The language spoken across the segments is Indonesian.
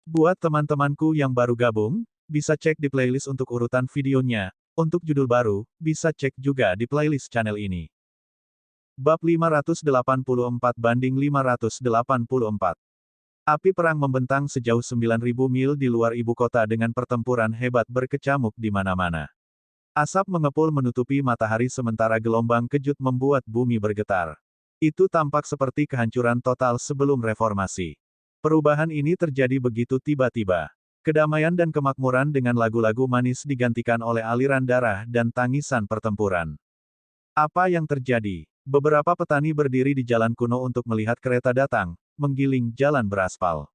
Buat teman-temanku yang baru gabung, bisa cek di playlist untuk urutan videonya. Untuk judul baru, bisa cek juga di playlist channel ini. Bab 584-584. Api perang membentang sejauh 9.000 mil di luar ibu kota dengan pertempuran hebat berkecamuk di mana-mana. Asap mengepul menutupi matahari sementara gelombang kejut membuat bumi bergetar. Itu tampak seperti kehancuran total sebelum reformasi. Perubahan ini terjadi begitu tiba-tiba. Kedamaian dan kemakmuran dengan lagu-lagu manis digantikan oleh aliran darah dan tangisan pertempuran. Apa yang terjadi? Beberapa petani berdiri di jalan kuno untuk melihat kereta datang, menggiling jalan beraspal.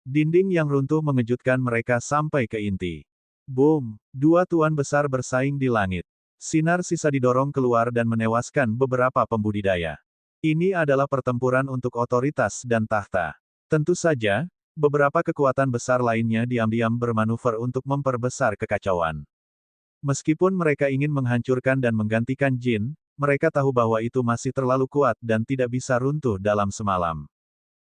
Dinding yang runtuh mengejutkan mereka sampai ke inti. Boom! Dua tuan besar bersaing di langit. Sinar sisa didorong keluar dan menewaskan beberapa pembudidaya. Ini adalah pertempuran untuk otoritas dan tahta. Tentu saja, beberapa kekuatan besar lainnya diam-diam bermanuver untuk memperbesar kekacauan. Meskipun mereka ingin menghancurkan dan menggantikan Jin, mereka tahu bahwa itu masih terlalu kuat dan tidak bisa runtuh dalam semalam.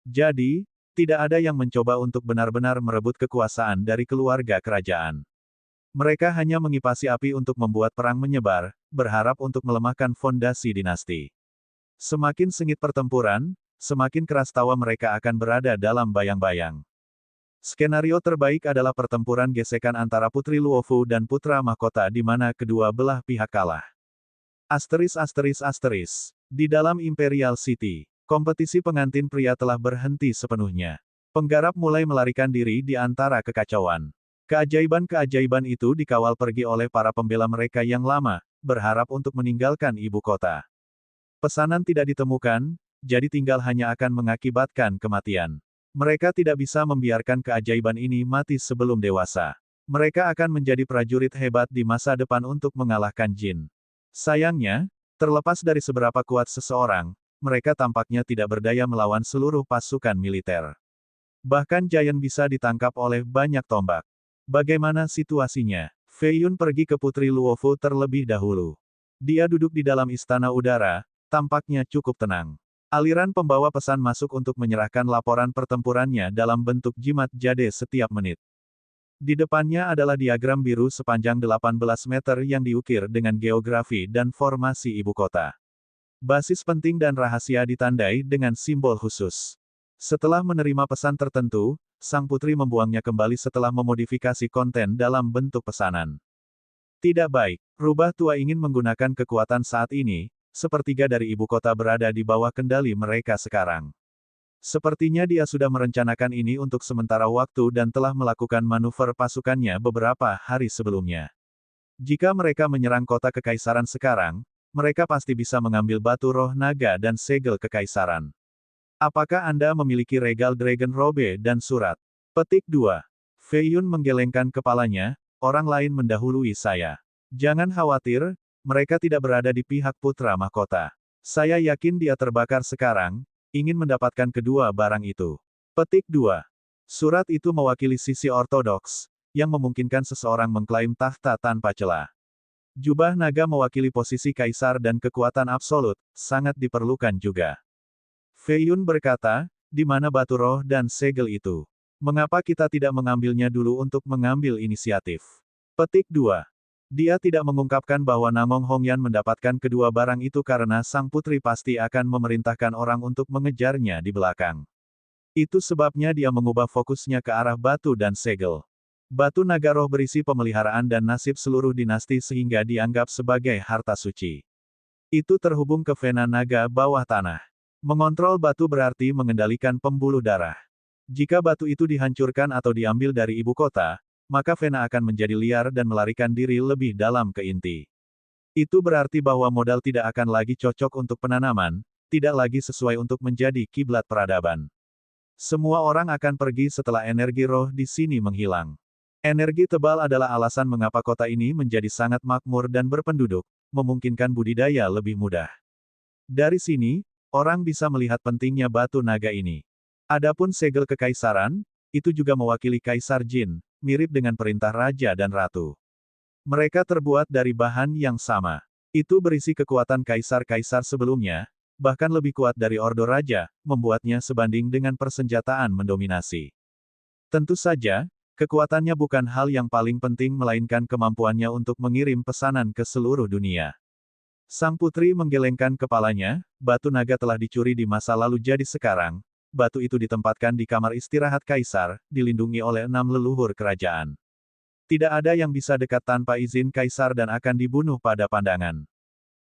Jadi, tidak ada yang mencoba untuk benar-benar merebut kekuasaan dari keluarga kerajaan. Mereka hanya mengipasi api untuk membuat perang menyebar, berharap untuk melemahkan fondasi dinasti. Semakin sengit pertempuran, semakin keras tawa mereka akan berada dalam bayang-bayang. Skenario terbaik adalah pertempuran gesekan antara Putri Luofu dan Putra Mahkota di mana kedua belah pihak kalah. Di dalam Imperial City, kompetisi pengantin pria telah berhenti sepenuhnya. Penggarap mulai melarikan diri di antara kekacauan. Keajaiban-keajaiban itu dikawal pergi oleh para pembela mereka yang lama, berharap untuk meninggalkan ibu kota. Pesanan tidak ditemukan, jadi tinggal hanya akan mengakibatkan kematian. Mereka tidak bisa membiarkan keajaiban ini mati sebelum dewasa. Mereka akan menjadi prajurit hebat di masa depan untuk mengalahkan Jin. Sayangnya, terlepas dari seberapa kuat seseorang, mereka tampaknya tidak berdaya melawan seluruh pasukan militer. Bahkan Giant bisa ditangkap oleh banyak tombak. Bagaimana situasinya? Fei Yun pergi ke Putri Luofu terlebih dahulu. Dia duduk di dalam istana udara, tampaknya cukup tenang. Aliran pembawa pesan masuk untuk menyerahkan laporan pertempurannya dalam bentuk jimat jade setiap menit. Di depannya adalah diagram biru sepanjang 18 meter yang diukir dengan geografi dan formasi ibu kota. Basis penting dan rahasia ditandai dengan simbol khusus. Setelah menerima pesan tertentu, sang putri membuangnya kembali setelah memodifikasi konten dalam bentuk pesanan. Tidak baik, rubah tua ingin menggunakan kekuatan saat ini, sepertiga dari ibu kota berada di bawah kendali mereka sekarang. Sepertinya dia sudah merencanakan ini untuk sementara waktu dan telah melakukan manuver pasukannya beberapa hari sebelumnya. Jika mereka menyerang kota kekaisaran sekarang, mereka pasti bisa mengambil batu roh naga dan segel kekaisaran. Apakah Anda memiliki regal Dragon Robe dan surat? Petik 2. Fei Yun menggelengkan kepalanya, orang lain mendahului saya. Jangan khawatir, mereka tidak berada di pihak putra mahkota. Saya yakin dia terbakar sekarang, ingin mendapatkan kedua barang itu. Petik 2. Surat itu mewakili sisi ortodoks, yang memungkinkan seseorang mengklaim tahta tanpa celah. Jubah naga mewakili posisi kaisar dan kekuatan absolut, sangat diperlukan juga. Fei Yun berkata, di mana batu roh dan segel itu? Mengapa kita tidak mengambilnya dulu untuk mengambil inisiatif? Petik 2. Dia tidak mengungkapkan bahwa Namong Hongyan mendapatkan kedua barang itu karena sang putri pasti akan memerintahkan orang untuk mengejarnya di belakang. Itu sebabnya dia mengubah fokusnya ke arah batu dan segel. Batu naga roh berisi pemeliharaan dan nasib seluruh dinasti sehingga dianggap sebagai harta suci. Itu terhubung ke vena naga bawah tanah. Mengontrol batu berarti mengendalikan pembuluh darah. Jika batu itu dihancurkan atau diambil dari ibu kota, maka vena akan menjadi liar dan melarikan diri lebih dalam ke inti. Itu berarti bahwa modal tidak akan lagi cocok untuk penanaman, tidak lagi sesuai untuk menjadi kiblat peradaban. Semua orang akan pergi setelah energi roh di sini menghilang. Energi tebal adalah alasan mengapa kota ini menjadi sangat makmur dan berpenduduk, memungkinkan budidaya lebih mudah. Dari sini, orang bisa melihat pentingnya batu naga ini. Adapun segel kekaisaran, itu juga mewakili Kaisar Jin, mirip dengan perintah raja dan ratu. Mereka terbuat dari bahan yang sama. Itu berisi kekuatan kaisar-kaisar sebelumnya, bahkan lebih kuat dari Ordo Raja, membuatnya sebanding dengan persenjataan mendominasi. Tentu saja, kekuatannya bukan hal yang paling penting melainkan kemampuannya untuk mengirim pesanan ke seluruh dunia. Sang putri menggelengkan kepalanya, batu naga telah dicuri di masa lalu jadi sekarang, batu itu ditempatkan di kamar istirahat kaisar, dilindungi oleh 6 leluhur kerajaan. Tidak ada yang bisa dekat tanpa izin kaisar dan akan dibunuh pada pandangan.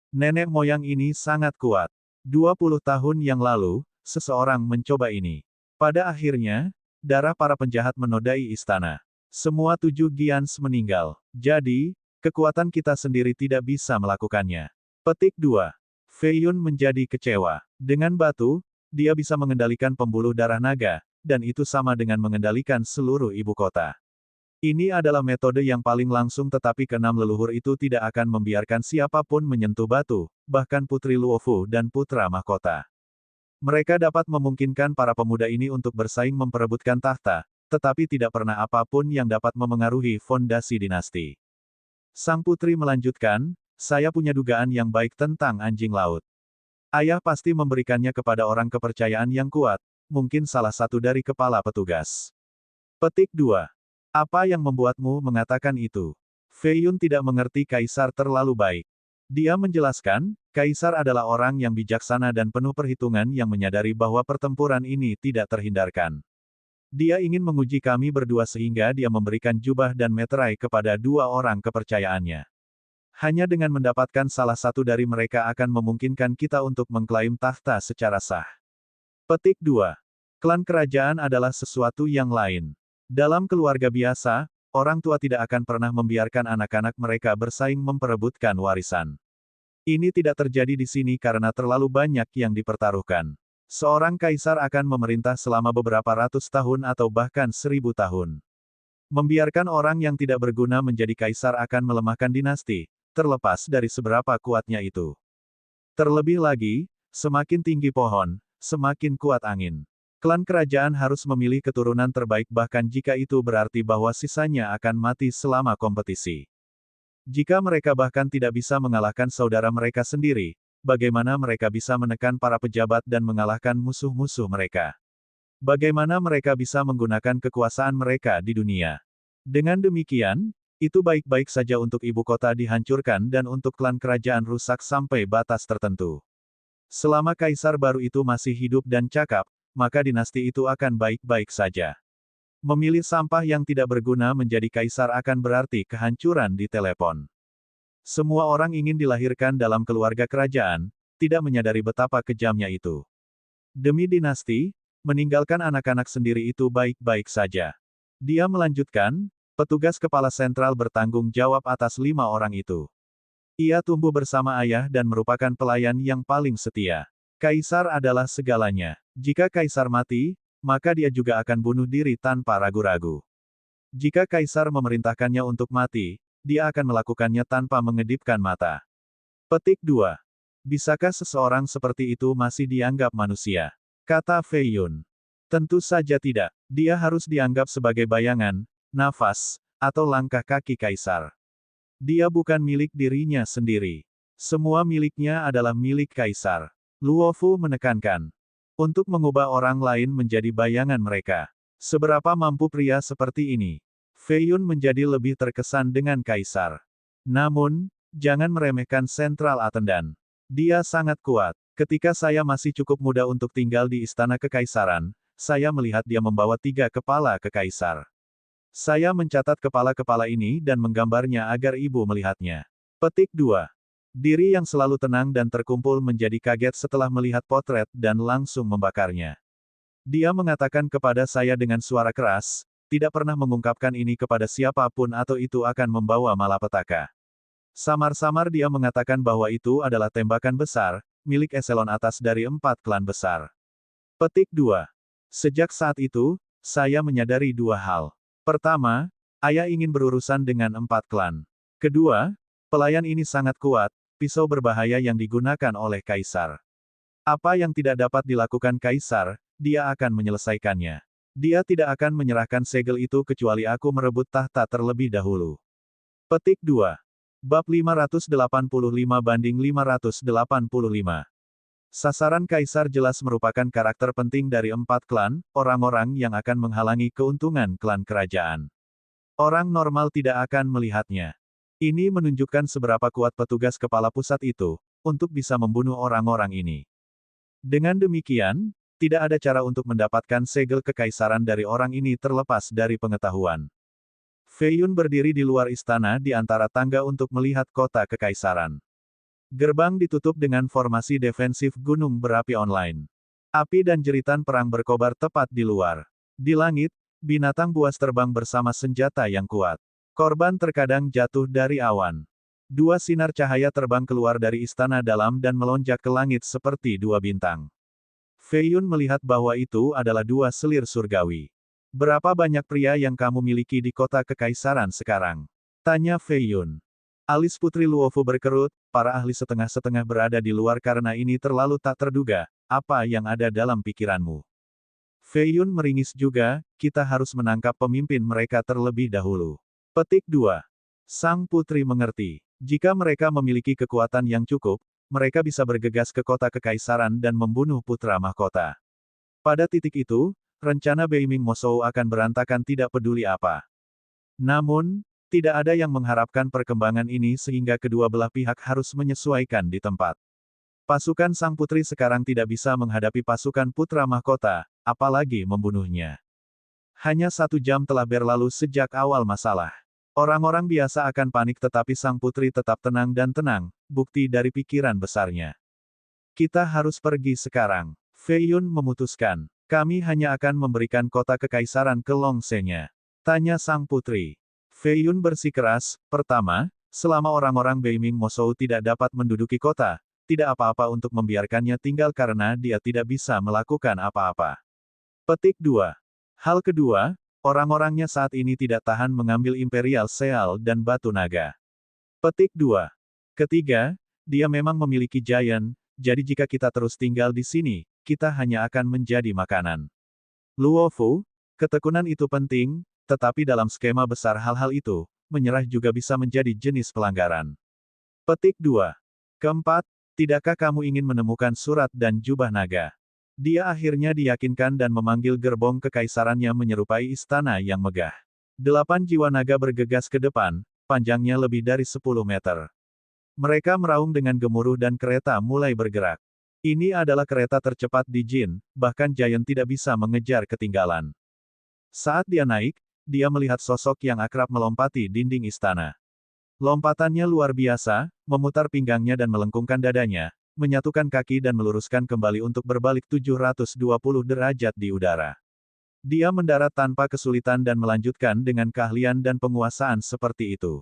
Nenek moyang ini sangat kuat. 20 tahun yang lalu, seseorang mencoba ini. Pada akhirnya, darah para penjahat menodai istana. Semua 7 Giants meninggal. Jadi, kekuatan kita sendiri tidak bisa melakukannya. Petik 2. Fei Yun menjadi kecewa. Dengan batu, dia bisa mengendalikan pembuluh darah naga, dan itu sama dengan mengendalikan seluruh ibu kota. Ini adalah metode yang paling langsung tetapi keenam leluhur itu tidak akan membiarkan siapapun menyentuh batu, bahkan Putri Luofu dan Putra Mahkota. Mereka dapat memungkinkan para pemuda ini untuk bersaing memperebutkan tahta, tetapi tidak pernah apapun yang dapat memengaruhi fondasi dinasti. Sang putri melanjutkan, saya punya dugaan yang baik tentang anjing laut. Ayah pasti memberikannya kepada orang kepercayaan yang kuat, mungkin salah satu dari kepala petugas. Petik 2. Apa yang membuatmu mengatakan itu? Fei Yun tidak mengerti kaisar terlalu baik. Dia menjelaskan, kaisar adalah orang yang bijaksana dan penuh perhitungan yang menyadari bahwa pertempuran ini tidak terhindarkan. Dia ingin menguji kami berdua sehingga dia memberikan jubah dan meterai kepada 2 orang kepercayaannya. Hanya dengan mendapatkan salah satu dari mereka akan memungkinkan kita untuk mengklaim tahta secara sah. Petik 2. Klan kerajaan adalah sesuatu yang lain. Dalam keluarga biasa, orang tua tidak akan pernah membiarkan anak-anak mereka bersaing memperebutkan warisan. Ini tidak terjadi di sini karena terlalu banyak yang dipertaruhkan. Seorang kaisar akan memerintah selama beberapa ratus tahun atau bahkan 1000 tahun. Membiarkan orang yang tidak berguna menjadi kaisar akan melemahkan dinasti, terlepas dari seberapa kuatnya itu. Terlebih lagi, semakin tinggi pohon, semakin kuat angin. Klan kerajaan harus memilih keturunan terbaik bahkan jika itu berarti bahwa sisanya akan mati selama kompetisi. Jika mereka bahkan tidak bisa mengalahkan saudara mereka sendiri, bagaimana mereka bisa menekan para pejabat dan mengalahkan musuh-musuh mereka? Bagaimana mereka bisa menggunakan kekuasaan mereka di dunia? Dengan demikian, itu baik-baik saja untuk ibu kota dihancurkan dan untuk klan kerajaan rusak sampai batas tertentu. Selama kaisar baru itu masih hidup dan cakap, maka dinasti itu akan baik-baik saja. Memilih sampah yang tidak berguna menjadi kaisar akan berarti kehancuran di telepon. Semua orang ingin dilahirkan dalam keluarga kerajaan, tidak menyadari betapa kejamnya itu. Demi dinasti, meninggalkan anak-anak sendiri itu baik-baik saja. Dia melanjutkan, petugas kepala sentral bertanggung jawab atas 5 orang itu. Ia tumbuh bersama ayah dan merupakan pelayan yang paling setia. Kaisar adalah segalanya. Jika kaisar mati, maka dia juga akan bunuh diri tanpa ragu-ragu. Jika kaisar memerintahkannya untuk mati, dia akan melakukannya tanpa mengedipkan mata. Petik 2. Bisakah seseorang seperti itu masih dianggap manusia? Kata Fei Yun. Tentu saja tidak. Dia harus dianggap sebagai bayangan, nafas, atau langkah kaki kaisar. Dia bukan milik dirinya sendiri. Semua miliknya adalah milik kaisar. Luofu menekankan. Untuk mengubah orang lain menjadi bayangan mereka. Seberapa mampu pria seperti ini? Fei Yun menjadi lebih terkesan dengan kaisar. Namun, jangan meremehkan sentral atendan. Dia sangat kuat. Ketika saya masih cukup muda untuk tinggal di istana kekaisaran, saya melihat dia membawa 3 kepala kekaisar. Saya mencatat kepala-kepala ini dan menggambarnya agar ibu melihatnya. Petik 2. Diri yang selalu tenang dan terkumpul menjadi kaget setelah melihat potret dan langsung membakarnya. Dia mengatakan kepada saya dengan suara keras, tidak pernah mengungkapkan ini kepada siapapun atau itu akan membawa malapetaka. Samar-samar dia mengatakan bahwa itu adalah tembakan besar, milik eselon atas dari 4 klan besar. Petik 2. Sejak saat itu, saya menyadari 2 hal. Pertama, ayah ingin berurusan dengan 4 klan. Kedua, pelayan ini sangat kuat, pisau berbahaya yang digunakan oleh kaisar. Apa yang tidak dapat dilakukan kaisar, dia akan menyelesaikannya. Dia tidak akan menyerahkan segel itu kecuali aku merebut tahta terlebih dahulu. Petik 2. Bab 585/585. Sasaran kaisar jelas merupakan karakter penting dari 4 klan, orang-orang yang akan menghalangi keuntungan klan kerajaan. Orang normal tidak akan melihatnya. Ini menunjukkan seberapa kuat petugas kepala pusat itu, untuk bisa membunuh orang-orang ini. Dengan demikian, tidak ada cara untuk mendapatkan segel kekaisaran dari orang ini terlepas dari pengetahuan. Fei Yun berdiri di luar istana di antara tangga untuk melihat kota kekaisaran. Gerbang ditutup dengan formasi defensif gunung berapi online. Api dan jeritan perang berkobar tepat di luar. Di langit, binatang buas terbang bersama senjata yang kuat. Korban terkadang jatuh dari awan. 2 sinar cahaya terbang keluar dari istana dalam dan melonjak ke langit seperti 2 bintang. Fei Yun melihat bahwa itu adalah 2 selir surgawi. Berapa banyak pria yang kamu miliki di kota kekaisaran sekarang? Tanya Fei Yun. Alis Putri Luofu berkerut, para ahli setengah-setengah berada di luar karena ini terlalu tak terduga, apa yang ada dalam pikiranmu? Fei Yun meringis juga, kita harus menangkap pemimpin mereka terlebih dahulu. Petik 2. Sang Putri mengerti. Jika mereka memiliki kekuatan yang cukup, mereka bisa bergegas ke kota kekaisaran dan membunuh putra mahkota. Pada titik itu, rencana Beiming Mosou akan berantakan tidak peduli apa. Namun, tidak ada yang mengharapkan perkembangan ini sehingga kedua belah pihak harus menyesuaikan di tempat. Pasukan Sang Putri sekarang tidak bisa menghadapi pasukan putra mahkota, apalagi membunuhnya. Hanya 1 jam telah berlalu sejak awal masalah. Orang-orang biasa akan panik tetapi Sang Putri tetap tenang dan tenang, bukti dari pikiran besarnya. Kita harus pergi sekarang. Fei Yun memutuskan. Kami hanya akan memberikan kota kekaisaran ke Longsenya. Tanya Sang Putri. Fei Yun bersikeras, pertama, selama orang-orang Beiming Mosou tidak dapat menduduki kota, tidak apa-apa untuk membiarkannya tinggal karena dia tidak bisa melakukan apa-apa. Petik 2. Hal kedua, orang-orangnya saat ini tidak tahan mengambil Imperial Seal dan Batu Naga. Petik 2. Ketiga, dia memang memiliki Giant, jadi jika kita terus tinggal di sini, kita hanya akan menjadi makanan. Luofu, ketekunan itu penting, tetapi dalam skema besar hal-hal itu, menyerah juga bisa menjadi jenis pelanggaran. Petik 2. Keempat, tidakkah kamu ingin menemukan surat dan jubah naga? Dia akhirnya diyakinkan dan memanggil gerbong kekaisarannya menyerupai istana yang megah. 8 jiwa naga bergegas ke depan, panjangnya lebih dari 10 meter. Mereka meraung dengan gemuruh dan kereta mulai bergerak. Ini adalah kereta tercepat di Jin, bahkan Giant tidak bisa mengejar ketinggalan. Saat dia naik, dia melihat sosok yang akrab melompati dinding istana. Lompatannya luar biasa, memutar pinggangnya dan melengkungkan dadanya, menyatukan kaki dan meluruskan kembali untuk berbalik 720 derajat di udara. Dia mendarat tanpa kesulitan dan melanjutkan dengan keahlian dan penguasaan seperti itu.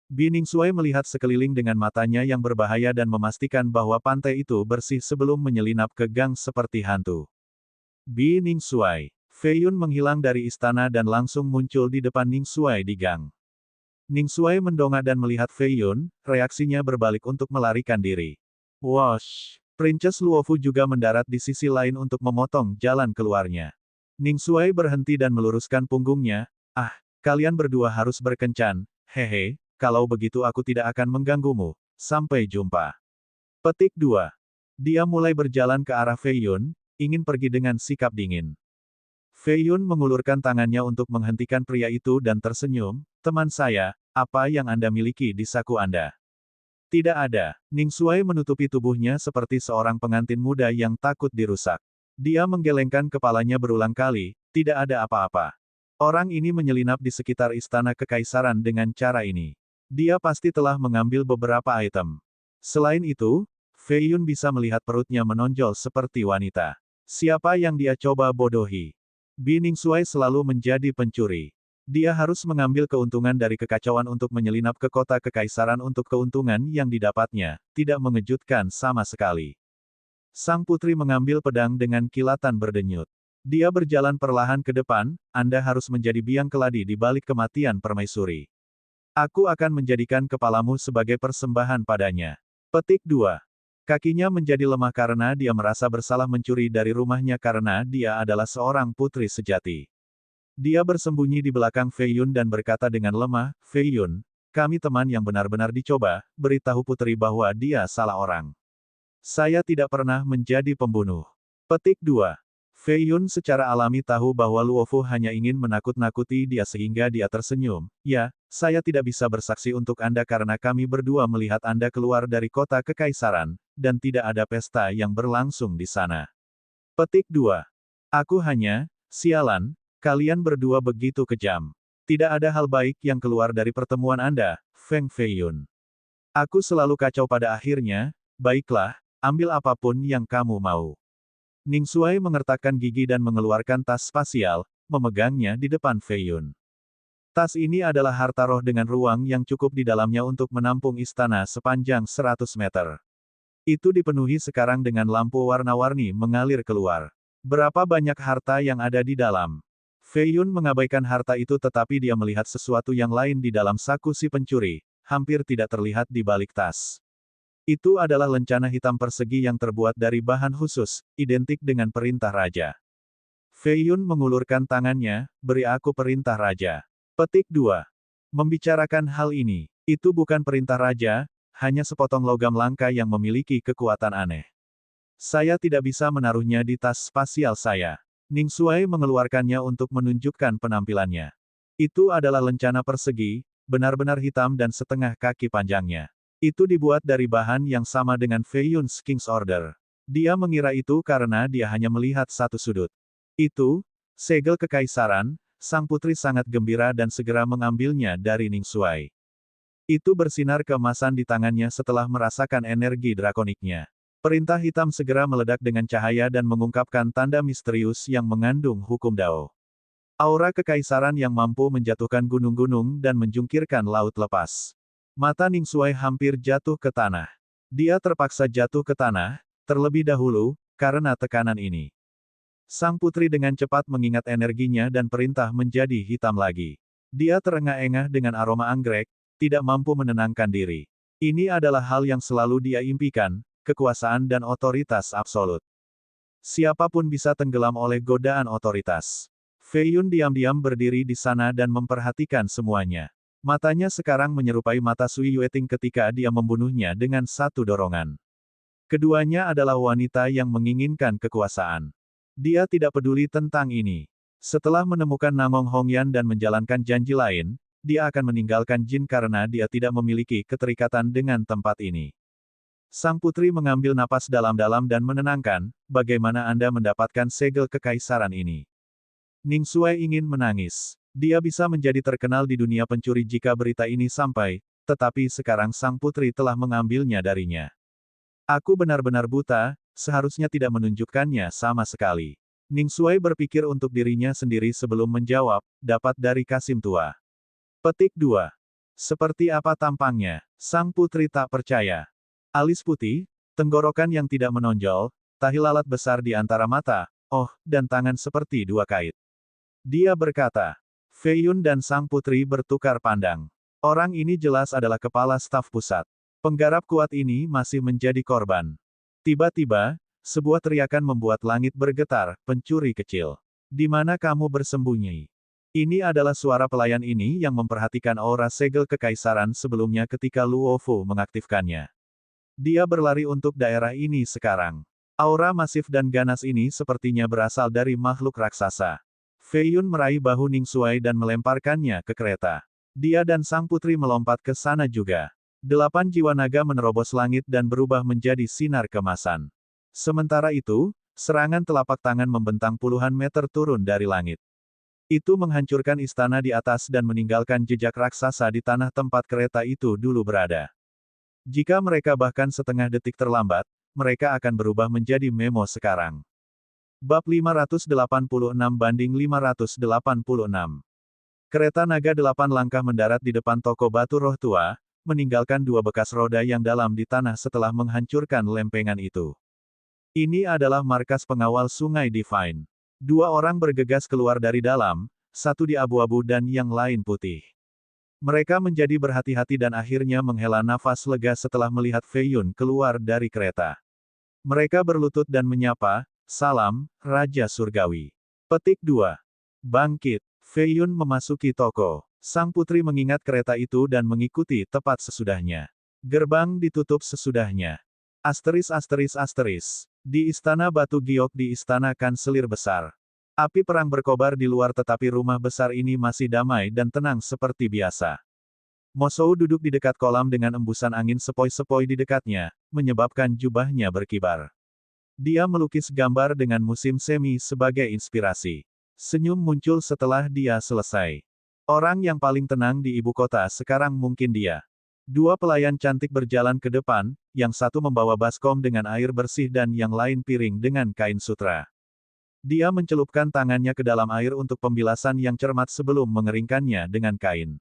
Bi Ningsuai melihat sekeliling dengan matanya yang berbahaya dan memastikan bahwa pantai itu bersih sebelum menyelinap ke gang seperti hantu. Bi Ningsuai. Fei Yun menghilang dari istana dan langsung muncul di depan Ningsuai di gang. Ningsuai mendongak dan melihat Fei Yun, reaksinya berbalik untuk melarikan diri. Wosh! Princess Luofu juga mendarat di sisi lain untuk memotong jalan keluarnya. Ningsuai berhenti dan meluruskan punggungnya, kalian berdua harus berkencan, hehe, kalau begitu aku tidak akan mengganggumu, sampai jumpa. Petik 2. Dia mulai berjalan ke arah Fei Yun, ingin pergi dengan sikap dingin. Fei Yun mengulurkan tangannya untuk menghentikan pria itu dan tersenyum, teman saya, apa yang Anda miliki di saku Anda? Tidak ada. Ningsuai menutupi tubuhnya seperti seorang pengantin muda yang takut dirusak. Dia menggelengkan kepalanya berulang kali, tidak ada apa-apa. Orang ini menyelinap di sekitar istana kekaisaran dengan cara ini. Dia pasti telah mengambil beberapa item. Selain itu, Fei Yun bisa melihat perutnya menonjol seperti wanita. Siapa yang dia coba bodohi? Bi Ningsuai selalu menjadi pencuri. Dia harus mengambil keuntungan dari kekacauan untuk menyelinap ke kota kekaisaran untuk keuntungan yang didapatnya, tidak mengejutkan sama sekali. Sang putri mengambil pedang dengan kilatan berdenyut. Dia berjalan perlahan ke depan, Anda harus menjadi biang keladi di balik kematian permaisuri. Aku akan menjadikan kepalamu sebagai persembahan padanya. Petik 2. Kakinya menjadi lemah karena dia merasa bersalah mencuri dari rumahnya karena dia adalah seorang putri sejati. Dia bersembunyi di belakang Fei Yun dan berkata dengan lemah, Fei Yun, kami teman yang benar-benar dicoba, beritahu putri bahwa dia salah orang. Saya tidak pernah menjadi pembunuh. Petik 2. Fei Yun secara alami tahu bahwa Luofu hanya ingin menakut-nakuti dia sehingga dia tersenyum. Ya, saya tidak bisa bersaksi untuk Anda karena kami berdua melihat Anda keluar dari kota kekaisaran, dan tidak ada pesta yang berlangsung di sana. Petik 2. Aku hanya, sialan, kalian berdua begitu kejam. Tidak ada hal baik yang keluar dari pertemuan Anda, Feng Fei Yun. Aku selalu kacau pada akhirnya, baiklah, ambil apapun yang kamu mau. Ning Xuai mengertakkan gigi dan mengeluarkan tas spasial, memegangnya di depan Fei Yun. Tas ini adalah harta roh dengan ruang yang cukup di dalamnya untuk menampung istana sepanjang 100 meter. Itu dipenuhi sekarang dengan lampu warna-warni mengalir keluar. Berapa banyak harta yang ada di dalam? Fei Yun mengabaikan harta itu tetapi dia melihat sesuatu yang lain di dalam saku si pencuri, hampir tidak terlihat di balik tas. Itu adalah lencana hitam persegi yang terbuat dari bahan khusus, identik dengan perintah raja. Fei Yun mengulurkan tangannya, beri aku perintah raja. Petik 2. Membicarakan hal ini, itu bukan perintah raja, hanya sepotong logam langka yang memiliki kekuatan aneh. Saya tidak bisa menaruhnya di tas spasial saya. Ning Xuai mengeluarkannya untuk menunjukkan penampilannya. Itu adalah lencana persegi, benar-benar hitam dan setengah kaki panjangnya. Itu dibuat dari bahan yang sama dengan Fei Yun's King's Order. Dia mengira itu karena dia hanya melihat satu sudut. Itu, segel kekaisaran, sang putri sangat gembira dan segera mengambilnya dari Ning Xuai. Itu bersinar keemasan di tangannya setelah merasakan energi drakoniknya. Perintah hitam segera meledak dengan cahaya dan mengungkapkan tanda misterius yang mengandung hukum Dao. Aura kekaisaran yang mampu menjatuhkan gunung-gunung dan menjungkirkan laut lepas. Mata Ning Xuai hampir jatuh ke tanah. Dia terpaksa jatuh ke tanah, terlebih dahulu, karena tekanan ini. Sang putri dengan cepat mengingat energinya dan perintah menjadi hitam lagi. Dia terengah-engah dengan aroma anggrek, tidak mampu menenangkan diri. Ini adalah hal yang selalu dia impikan, kekuasaan dan otoritas absolut. Siapapun bisa tenggelam oleh godaan otoritas. Fei Yun diam-diam berdiri di sana dan memperhatikan semuanya. Matanya sekarang menyerupai mata Sui Yueting ketika dia membunuhnya dengan satu dorongan. Keduanya adalah wanita yang menginginkan kekuasaan. Dia tidak peduli tentang ini. Setelah menemukan Namong Hongyan dan menjalankan janji lain, dia akan meninggalkan Jin karena dia tidak memiliki keterikatan dengan tempat ini. Sang putri mengambil napas dalam-dalam dan menenangkan, bagaimana Anda mendapatkan segel kekaisaran ini? Ning Xuai ingin menangis. Dia bisa menjadi terkenal di dunia pencuri jika berita ini sampai, tetapi sekarang sang putri telah mengambilnya darinya. Aku benar-benar buta, seharusnya tidak menunjukkannya sama sekali. Ning Xuai berpikir untuk dirinya sendiri sebelum menjawab, dapat dari Kasim tua. Petik 2. Seperti apa tampangnya? Sang putri tak percaya. Alis putih, tenggorokan yang tidak menonjol, tahi lalat besar di antara mata, oh, dan tangan seperti dua kait. Dia berkata. Fei Yun dan sang putri bertukar pandang. Orang ini jelas adalah kepala staf pusat. Penggarap kuat ini masih menjadi korban. Tiba-tiba, sebuah teriakan membuat langit bergetar, pencuri kecil. Di mana kamu bersembunyi? Ini adalah suara pelayan ini yang memperhatikan aura segel kekaisaran sebelumnya ketika Luofu mengaktifkannya. Dia berlari untuk daerah ini sekarang. Aura masif dan ganas ini sepertinya berasal dari makhluk raksasa. Fei Yun meraih bahu Ning Xuai dan melemparkannya ke kereta. Dia dan sang putri melompat ke sana juga. 8 jiwa naga menerobos langit dan berubah menjadi sinar kemasan. Sementara itu, serangan telapak tangan membentang puluhan meter turun dari langit. Itu menghancurkan istana di atas dan meninggalkan jejak raksasa di tanah tempat kereta itu dulu berada. Jika mereka bahkan setengah detik terlambat, mereka akan berubah menjadi memo sekarang. Bab 586-586. Kereta naga 8 langkah mendarat di depan toko batu roh tua, meninggalkan 2 bekas roda yang dalam di tanah setelah menghancurkan lempengan itu. Ini adalah markas pengawal Sungai Divine. 2 orang bergegas keluar dari dalam, satu di abu-abu dan yang lain putih. Mereka menjadi berhati-hati dan akhirnya menghela nafas lega setelah melihat Fei Yun keluar dari kereta. Mereka berlutut dan menyapa, "Salam, Raja Surgawi." Petik 2. Bangkit. Fei Yun memasuki toko. Sang putri mengingat kereta itu dan mengikuti tepat sesudahnya. Gerbang ditutup sesudahnya. Di Istana Batu Giok di Istana Kanselir Besar. Api perang berkobar di luar tetapi rumah besar ini masih damai dan tenang seperti biasa. Mosou duduk di dekat kolam dengan embusan angin sepoi-sepoi di dekatnya, menyebabkan jubahnya berkibar. Dia melukis gambar dengan musim semi sebagai inspirasi. Senyum muncul setelah dia selesai. Orang yang paling tenang di ibu kota sekarang mungkin dia. Dua pelayan cantik berjalan ke depan, yang satu membawa baskom dengan air bersih dan yang lain piring dengan kain sutra. Dia mencelupkan tangannya ke dalam air untuk pembilasan yang cermat sebelum mengeringkannya dengan kain.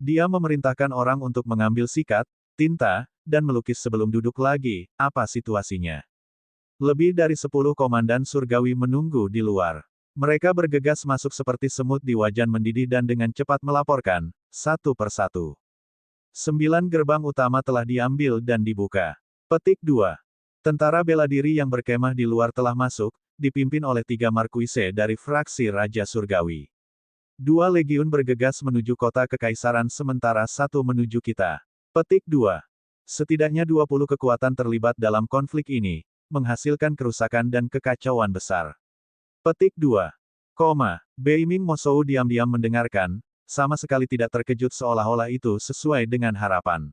Dia memerintahkan orang untuk mengambil sikat, tinta, dan melukis sebelum duduk lagi. Apa situasinya? Lebih dari 10 komandan surgawi menunggu di luar. Mereka bergegas masuk seperti semut di wajan mendidih dan dengan cepat melaporkan, satu persatu. 9 gerbang utama telah diambil dan dibuka. Petik 2. Tentara bela diri yang berkemah di luar telah masuk, dipimpin oleh 3 markuise dari fraksi Raja Surgawi. 2 legiun bergegas menuju kota kekaisaran sementara 1 menuju kita. Petik 2. Setidaknya 20 kekuatan terlibat dalam konflik ini, menghasilkan kerusakan dan kekacauan besar. Petik 2. Beiming Mosou diam-diam mendengarkan, sama sekali tidak terkejut seolah-olah itu sesuai dengan harapan.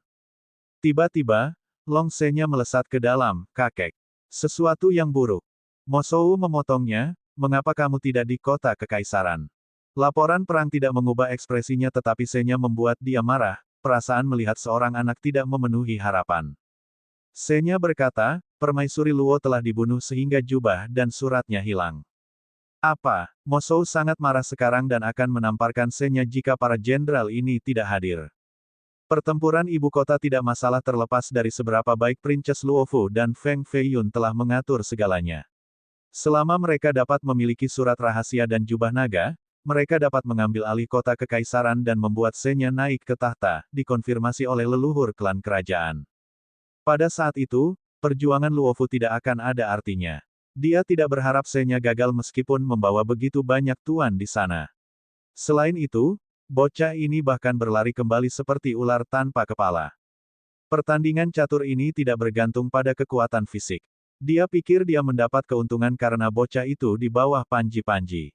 Tiba-tiba, Long Se-nya melesat ke dalam, kakek. Sesuatu yang buruk. Mosou memotongnya, mengapa kamu tidak di kota kekaisaran? Laporan perang tidak mengubah ekspresinya tetapi Se-nya membuat dia marah, perasaan melihat seorang anak tidak memenuhi harapan. Se-nya berkata, Permaisuri Luo telah dibunuh sehingga jubah dan suratnya hilang. Apa? Mosou sangat marah sekarang dan akan menamparkan Se-nya jika para jenderal ini tidak hadir. Pertempuran ibu kota tidak masalah terlepas dari seberapa baik Princess Luofu dan Feng Feiyun telah mengatur segalanya. Selama mereka dapat memiliki surat rahasia dan jubah naga, mereka dapat mengambil alih kota kekaisaran dan membuat Se-nya naik ke tahta, dikonfirmasi oleh leluhur klan kerajaan. Pada saat itu, perjuangan Luofu tidak akan ada artinya. Dia tidak berharap Se-nya gagal meskipun membawa begitu banyak tuan di sana. Selain itu, bocah ini bahkan berlari kembali seperti ular tanpa kepala. Pertandingan catur ini tidak bergantung pada kekuatan fisik. Dia pikir dia mendapat keuntungan karena bocah itu di bawah panji-panji.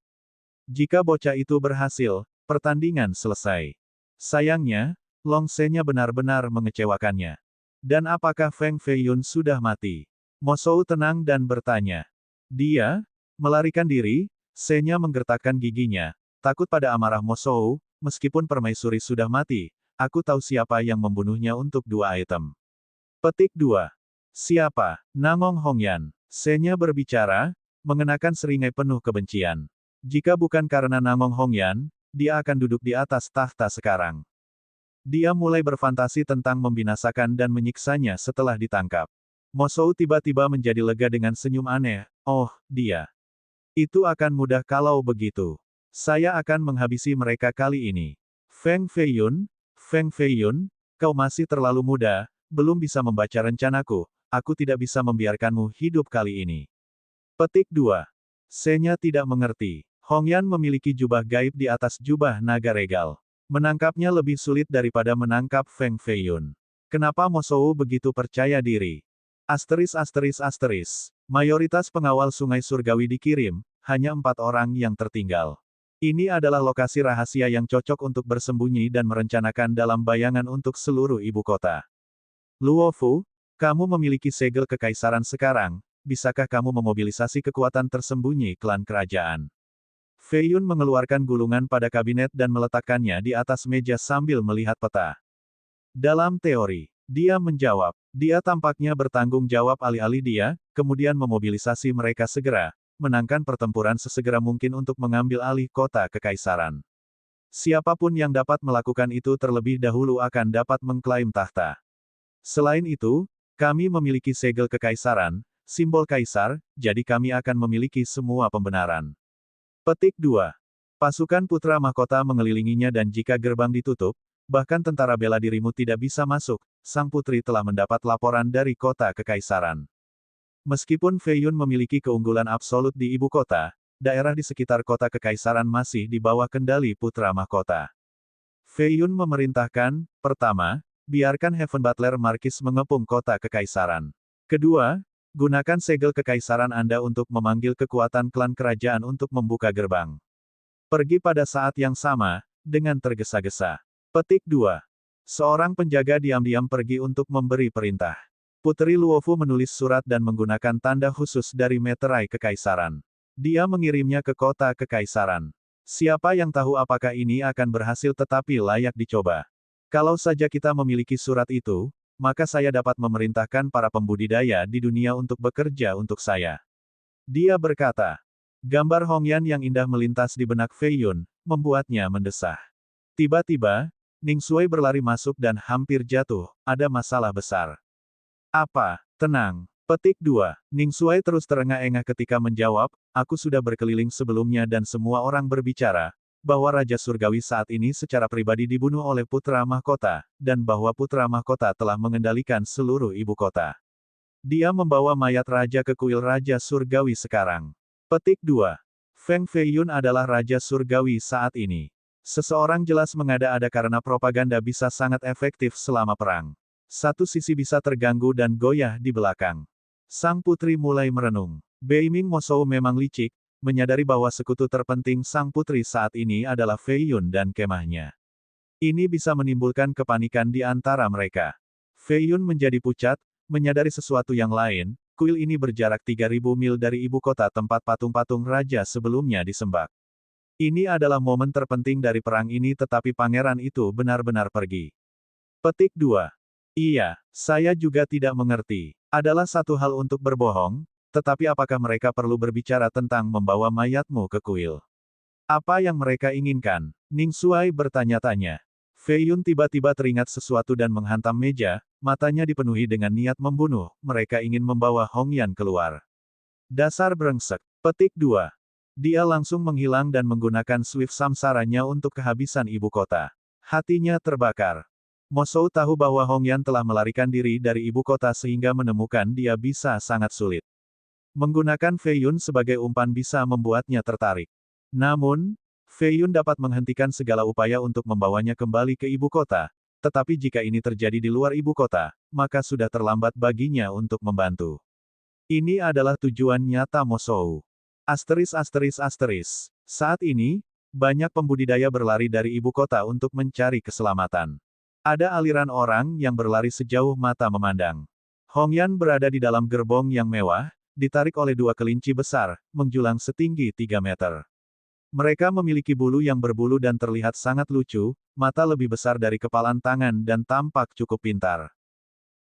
Jika bocah itu berhasil, pertandingan selesai. Sayangnya, Long Se-nya benar-benar mengecewakannya. Dan apakah Feng Feiyun sudah mati? Mosou tenang dan bertanya. Dia melarikan diri, Se-nya menggertakkan giginya, takut pada amarah Mosou, meskipun permaisuri sudah mati, aku tahu siapa yang membunuhnya untuk 2 item. Petik 2. Siapa? Nangong Hongyan. Se-nya berbicara, mengenakan seringai penuh kebencian. Jika bukan karena Nangong Hongyan, dia akan duduk di atas tahta sekarang. Dia mulai berfantasi tentang membinasakan dan menyiksanya setelah ditangkap. Mosou tiba-tiba menjadi lega dengan senyum aneh. Oh, dia. Itu akan mudah kalau begitu. Saya akan menghabisi mereka kali ini. Feng Feiyun, kau masih terlalu muda, belum bisa membaca rencanaku. Aku tidak bisa membiarkanmu hidup kali ini. Petik 2. Se-nya tidak mengerti. Hongyan memiliki jubah gaib di atas jubah naga regal. Menangkapnya lebih sulit daripada menangkap Feng Feiyun. Kenapa Mosou begitu percaya diri? Mayoritas pengawal sungai surgawi dikirim, hanya 4 orang yang tertinggal. Ini adalah lokasi rahasia yang cocok untuk bersembunyi dan merencanakan dalam bayangan untuk seluruh ibu kota. Luofu, kamu memiliki segel kekaisaran sekarang, bisakah kamu memobilisasi kekuatan tersembunyi klan kerajaan? Feiyun mengeluarkan gulungan pada kabinet dan meletakkannya di atas meja sambil melihat peta. Dalam teori, dia menjawab. Dia tampaknya bertanggung jawab alih-alih dia, kemudian memobilisasi mereka segera, menangkan pertempuran sesegera mungkin untuk mengambil alih kota kekaisaran. Siapapun yang dapat melakukan itu terlebih dahulu akan dapat mengklaim tahta. Selain itu, kami memiliki segel kekaisaran, simbol kaisar, jadi kami akan memiliki semua pembenaran. Petik 2. Pasukan putra mahkota mengelilinginya dan jika gerbang ditutup, bahkan tentara bela dirimu tidak bisa masuk, sang putri telah mendapat laporan dari kota kekaisaran. Meskipun Feiyun memiliki keunggulan absolut di ibu kota, daerah di sekitar kota kekaisaran masih di bawah kendali putra mahkota. Feiyun memerintahkan, pertama, biarkan Heaven Butler Markis mengepung kota kekaisaran. Kedua, gunakan segel kekaisaran Anda untuk memanggil kekuatan klan kerajaan untuk membuka gerbang. Pergi pada saat yang sama, dengan tergesa-gesa. Petik 2. Seorang penjaga diam-diam pergi untuk memberi perintah. Putri Luofu menulis surat dan menggunakan tanda khusus dari meterai kekaisaran. Dia mengirimnya ke kota kekaisaran. Siapa yang tahu apakah ini akan berhasil tetapi layak dicoba. Kalau saja kita memiliki surat itu, maka saya dapat memerintahkan para pembudidaya di dunia untuk bekerja untuk saya. Dia berkata. Gambar Hongyan yang indah melintas di benak Fei Yun, membuatnya mendesah. Tiba-tiba, Ning Sui berlari masuk dan hampir jatuh, ada masalah besar. Apa? Tenang. Petik 2. Ning Sui terus terengah-engah ketika menjawab, aku sudah berkeliling sebelumnya dan semua orang berbicara, bahwa Raja Surgawi saat ini secara pribadi dibunuh oleh Putra Mahkota, dan bahwa Putra Mahkota telah mengendalikan seluruh ibu kota. Dia membawa mayat Raja ke kuil Raja Surgawi sekarang. Petik 2. Feng Feiyun adalah Raja Surgawi saat ini. Seseorang jelas mengada-ada karena propaganda bisa sangat efektif selama perang. Satu sisi bisa terganggu dan goyah di belakang. Sang putri mulai merenung. Beiming Mosou memang licik, menyadari bahwa sekutu terpenting sang putri saat ini adalah Feiyun dan kemahnya. Ini bisa menimbulkan kepanikan di antara mereka. Feiyun menjadi pucat, menyadari sesuatu yang lain. Kuil ini berjarak 3.000 mil dari ibu kota tempat patung-patung raja sebelumnya disembah. Ini adalah momen terpenting dari perang ini tetapi pangeran itu benar-benar pergi. Petik 2. Iya, saya juga tidak mengerti. Adalah satu hal untuk berbohong, tetapi apakah mereka perlu berbicara tentang membawa mayatmu ke kuil? Apa yang mereka inginkan? Ning Sui bertanya-tanya. Fei Yun tiba-tiba teringat sesuatu dan menghantam meja, matanya dipenuhi dengan niat membunuh, mereka ingin membawa Hongyan keluar. Dasar brengsek. Petik 2. Dia langsung menghilang dan menggunakan Swift samsaranya untuk kehabisan ibu kota. Hatinya terbakar. Mosou tahu bahwa Hongyan telah melarikan diri dari ibu kota sehingga menemukan dia bisa sangat sulit. Menggunakan Fei Yun sebagai umpan bisa membuatnya tertarik. Namun, Fei Yun dapat menghentikan segala upaya untuk membawanya kembali ke ibu kota, tetapi jika ini terjadi di luar ibu kota, maka sudah terlambat baginya untuk membantu. Ini adalah tujuan nyata Mosou. *****. Saat ini, banyak pembudidaya berlari dari ibu kota untuk mencari keselamatan. Ada aliran orang yang berlari sejauh mata memandang. Hongyan berada di dalam gerbong yang mewah, ditarik oleh dua kelinci besar, menjulang setinggi 3 meter. Mereka memiliki bulu yang berbulu dan terlihat sangat lucu, mata lebih besar dari kepalan tangan dan tampak cukup pintar.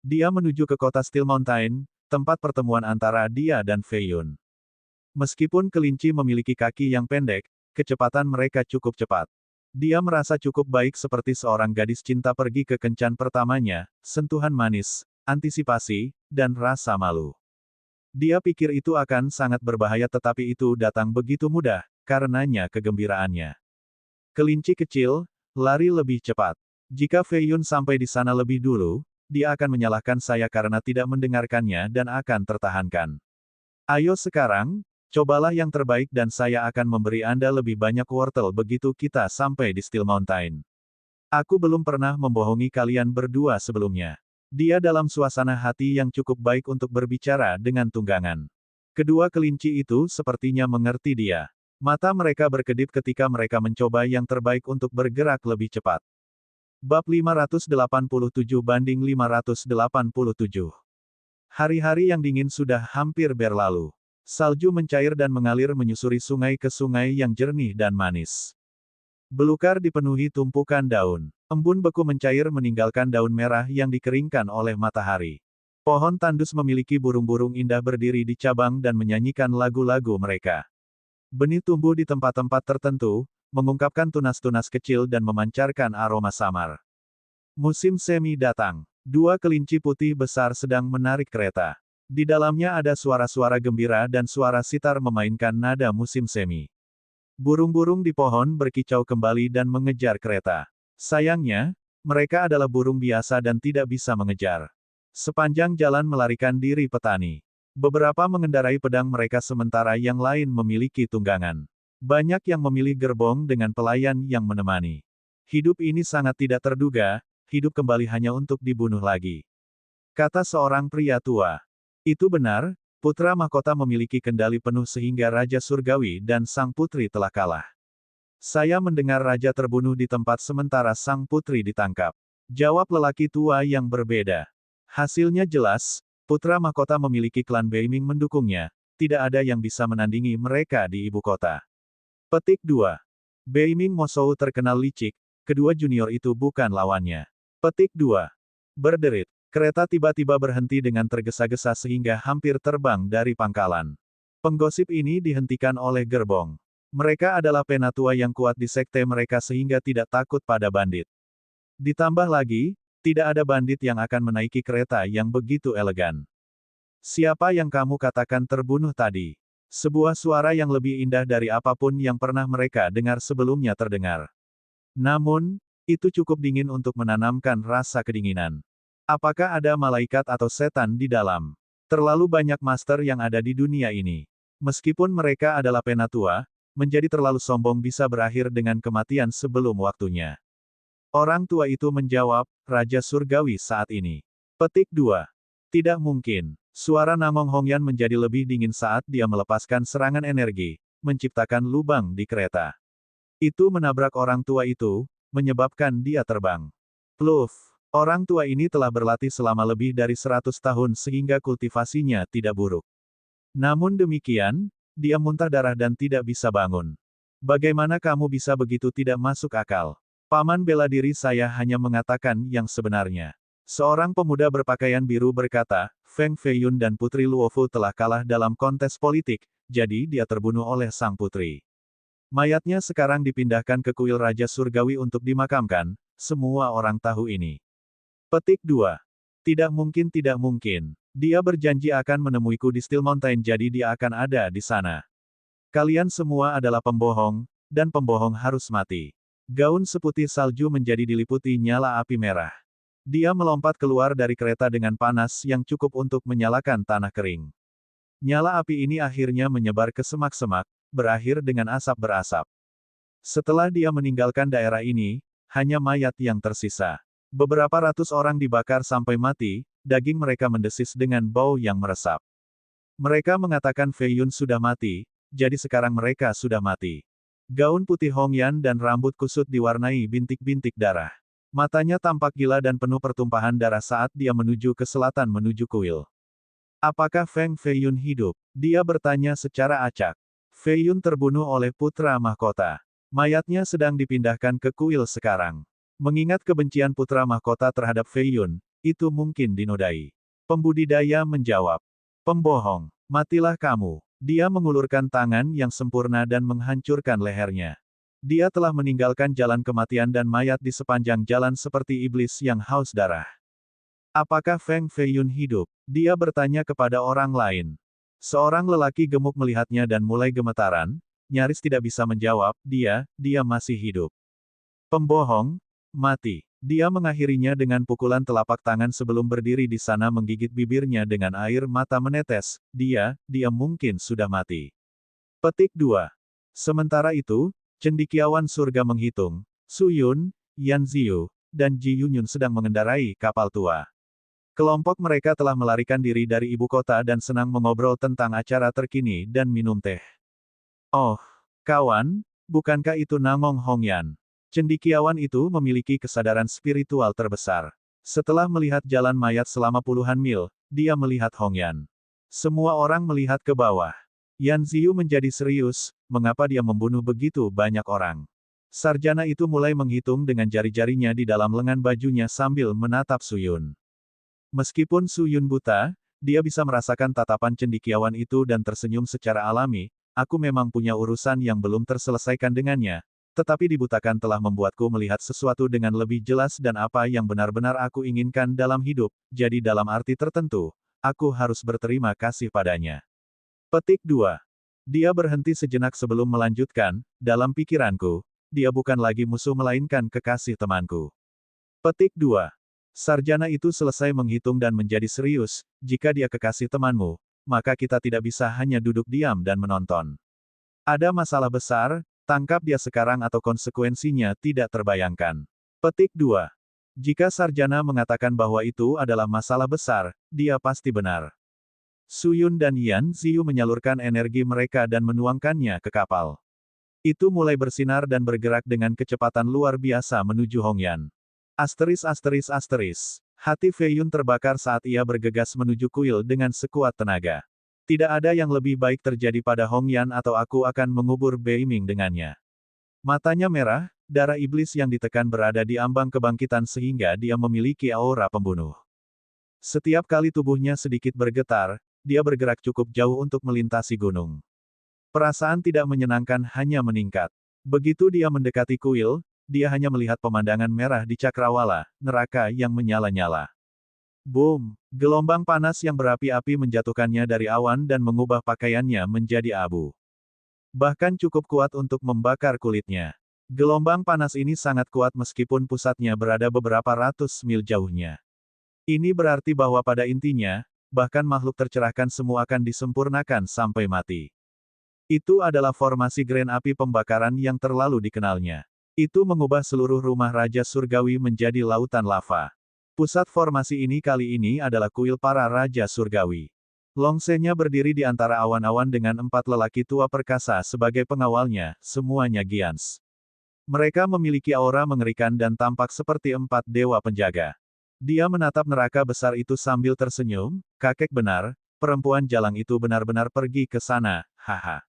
Dia menuju ke kota Steel Mountain, tempat pertemuan antara dia dan Fei Yun. Meskipun kelinci memiliki kaki yang pendek, kecepatan mereka cukup cepat. Dia merasa cukup baik seperti seorang gadis cinta pergi ke kencan pertamanya, sentuhan manis, antisipasi, dan rasa malu. Dia pikir itu akan sangat berbahaya tetapi itu datang begitu mudah, karenanya kegembiraannya. Kelinci kecil, lari lebih cepat. Jika Fei Yun sampai di sana lebih dulu, dia akan menyalahkan saya karena tidak mendengarkannya dan akan tertahankan. Ayo sekarang, cobalah yang terbaik dan saya akan memberi Anda lebih banyak wortel begitu kita sampai di Steel Mountain. Aku belum pernah membohongi kalian berdua sebelumnya. Dia dalam suasana hati yang cukup baik untuk berbicara dengan tunggangan. Kedua kelinci itu sepertinya mengerti dia. Mata mereka berkedip ketika mereka mencoba yang terbaik untuk bergerak lebih cepat. Bab 587-587. Hari-hari yang dingin sudah hampir berlalu. Salju mencair dan mengalir menyusuri sungai ke sungai yang jernih dan manis. Belukar dipenuhi tumpukan daun. Embun beku mencair meninggalkan daun merah yang dikeringkan oleh matahari. Pohon tandus memiliki burung-burung indah berdiri di cabang dan menyanyikan lagu-lagu mereka. Benih tumbuh di tempat-tempat tertentu, mengungkapkan tunas-tunas kecil dan memancarkan aroma samar. Musim semi datang. Dua kelinci putih besar sedang menarik kereta. Di dalamnya ada suara-suara gembira dan suara sitar memainkan nada musim semi. Burung-burung di pohon berkicau kembali dan mengejar kereta. Sayangnya, mereka adalah burung biasa dan tidak bisa mengejar. Sepanjang jalan melarikan diri petani. Beberapa mengendarai pedang mereka sementara yang lain memiliki tunggangan. Banyak yang memilih gerbong dengan pelayan yang menemani. Hidup ini sangat tidak terduga, hidup kembali hanya untuk dibunuh lagi. Kata seorang pria tua. Itu benar, putra mahkota memiliki kendali penuh sehingga Raja Surgawi dan Sang Putri telah kalah. Saya mendengar raja terbunuh di tempat sementara sang putri ditangkap. Jawab lelaki tua yang berbeda. Hasilnya jelas, putra mahkota memiliki klan Beiming mendukungnya, tidak ada yang bisa menandingi mereka di ibu kota. Petik 2. Beiming Mosou terkenal licik, kedua junior itu bukan lawannya. Petik 2. Berderit. Kereta tiba-tiba berhenti dengan tergesa-gesa sehingga hampir terbang dari pangkalan. Penggosip ini dihentikan oleh gerbong. Mereka adalah penatua yang kuat di sekte mereka sehingga tidak takut pada bandit. Ditambah lagi, tidak ada bandit yang akan menaiki kereta yang begitu elegan. Siapa yang kamu katakan terbunuh tadi? Sebuah suara yang lebih indah dari apapun yang pernah mereka dengar sebelumnya terdengar. Namun, itu cukup dingin untuk menanamkan rasa kedinginan. Apakah ada malaikat atau setan di dalam? Terlalu banyak master yang ada di dunia ini. Meskipun mereka adalah penatua, menjadi terlalu sombong bisa berakhir dengan kematian sebelum waktunya. Orang tua itu menjawab, Raja Surgawi saat ini. Petik 2. Tidak mungkin. Suara Namong Hongyan menjadi lebih dingin saat dia melepaskan serangan energi, menciptakan lubang di kereta. Itu menabrak orang tua itu, menyebabkan dia terbang. Pluf. Orang tua ini telah berlatih selama lebih dari 100 tahun sehingga kultivasinya tidak buruk. Namun demikian, dia muntah darah dan tidak bisa bangun. Bagaimana kamu bisa begitu tidak masuk akal? Paman bela diri saya hanya mengatakan yang sebenarnya. Seorang pemuda berpakaian biru berkata, Feng Feiyun dan Putri Luofu telah kalah dalam kontes politik, jadi dia terbunuh oleh sang putri. Mayatnya sekarang dipindahkan ke kuil Raja Surgawi untuk dimakamkan, semua orang tahu ini. Petik 2. Tidak mungkin, tidak mungkin. Dia berjanji akan menemuiku di Steel Mountain jadi dia akan ada di sana. Kalian semua adalah pembohong, dan pembohong harus mati. Gaun seputih salju menjadi diliputi nyala api merah. Dia melompat keluar dari kereta dengan panas yang cukup untuk menyalakan tanah kering. Nyala api ini akhirnya menyebar ke semak-semak, berakhir dengan asap berasap. Setelah dia meninggalkan daerah ini, hanya mayat yang tersisa. Beberapa ratus orang dibakar sampai mati, daging mereka mendesis dengan bau yang meresap. Mereka mengatakan Feiyun sudah mati, jadi sekarang mereka sudah mati. Gaun putih Hongyan dan rambut kusut diwarnai bintik-bintik darah. Matanya tampak gila dan penuh pertumpahan darah saat dia menuju ke selatan menuju kuil. Apakah Feng Feiyun hidup? Dia bertanya secara acak. Feiyun terbunuh oleh putra mahkota. Mayatnya sedang dipindahkan ke kuil sekarang. Mengingat kebencian putra mahkota terhadap Feiyun, itu mungkin dinodai. Pembudidaya menjawab. Pembohong, matilah kamu. Dia mengulurkan tangan yang sempurna dan menghancurkan lehernya. Dia telah meninggalkan jalan kematian dan mayat di sepanjang jalan seperti iblis yang haus darah. Apakah Feng Feiyun hidup? Dia bertanya kepada orang lain. Seorang lelaki gemuk melihatnya dan mulai gemetaran, nyaris tidak bisa menjawab, dia masih hidup. Pembohong, mati. Dia mengakhirinya dengan pukulan telapak tangan sebelum berdiri di sana menggigit bibirnya dengan air mata menetes, dia mungkin sudah mati. Petik 2. Sementara itu, cendekiawan surga menghitung, Su Yun, Yan Ziyu, dan Ji Yunyun sedang mengendarai kapal tua. Kelompok mereka telah melarikan diri dari ibu kota dan senang mengobrol tentang acara terkini dan minum teh. Oh, kawan, bukankah itu Namong Hongyan? Cendekiawan itu memiliki kesadaran spiritual terbesar. Setelah melihat jalan mayat selama puluhan mil, dia melihat Hongyan. Semua orang melihat ke bawah. Yan Ziyu menjadi serius, mengapa dia membunuh begitu banyak orang? Sarjana itu mulai menghitung dengan jari-jarinya di dalam lengan bajunya sambil menatap Su Yun. Meskipun Su Yun buta, dia bisa merasakan tatapan cendekiawan itu dan tersenyum secara alami, aku memang punya urusan yang belum terselesaikan dengannya. Tetapi dibutakan telah membuatku melihat sesuatu dengan lebih jelas dan apa yang benar-benar aku inginkan dalam hidup, jadi dalam arti tertentu, aku harus berterima kasih padanya. Petik 2. Dia berhenti sejenak sebelum melanjutkan, dalam pikiranku, dia bukan lagi musuh melainkan kekasih temanku. Petik 2. Sarjana itu selesai menghitung dan menjadi serius, jika dia kekasih temanmu, maka kita tidak bisa hanya duduk diam dan menonton. Ada masalah besar, tangkap dia sekarang atau konsekuensinya tidak terbayangkan. Petik 2. Jika sarjana mengatakan bahwa itu adalah masalah besar, dia pasti benar. Suyun dan Yan Ziyu menyalurkan energi mereka dan menuangkannya ke kapal. Itu mulai bersinar dan bergerak dengan kecepatan luar biasa menuju Hongyan. Asteris asteris asteris. Hati Fei Yun terbakar saat ia bergegas menuju kuil dengan sekuat tenaga. Tidak ada yang lebih baik terjadi pada Hongyan atau aku akan mengubur Beiming dengannya. Matanya merah, darah iblis yang ditekan berada di ambang kebangkitan sehingga dia memiliki aura pembunuh. Setiap kali tubuhnya sedikit bergetar, dia bergerak cukup jauh untuk melintasi gunung. Perasaan tidak menyenangkan hanya meningkat. Begitu dia mendekati kuil, dia hanya melihat pemandangan merah di cakrawala, neraka yang menyala-nyala. Boom! Gelombang panas yang berapi-api menjatuhkannya dari awan dan mengubah pakaiannya menjadi abu. Bahkan cukup kuat untuk membakar kulitnya. Gelombang panas ini sangat kuat meskipun pusatnya berada beberapa ratus mil jauhnya. Ini berarti bahwa pada intinya, bahkan makhluk tercerahkan semua akan disempurnakan sampai mati. Itu adalah formasi Grand Api Pembakaran yang terlalu dikenalnya. Itu mengubah seluruh rumah Raja Surgawi menjadi lautan lava. Pusat formasi ini kali ini adalah kuil para Raja Surgawi. Longsenya berdiri di antara awan-awan dengan 4 lelaki tua perkasa sebagai pengawalnya, semuanya Giants. Mereka memiliki aura mengerikan dan tampak seperti 4 dewa penjaga. Dia menatap neraka besar itu sambil tersenyum, kakek benar, perempuan jalang itu benar-benar pergi ke sana, haha.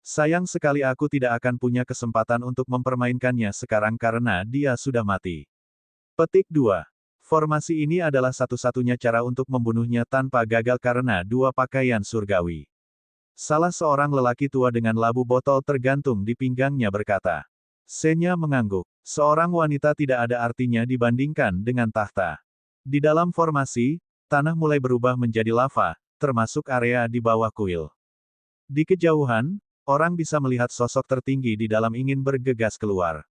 Sayang sekali aku tidak akan punya kesempatan untuk mempermainkannya sekarang karena dia sudah mati. Petik 2. Formasi ini adalah satu-satunya cara untuk membunuhnya tanpa gagal karena 2 pakaian surgawi. Salah seorang lelaki tua dengan labu botol tergantung di pinggangnya berkata. Senya mengangguk. Seorang wanita tidak ada artinya dibandingkan dengan tahta. Di dalam formasi, tanah mulai berubah menjadi lava, termasuk area di bawah kuil. Di kejauhan, orang bisa melihat sosok tertinggi di dalam ingin bergegas keluar.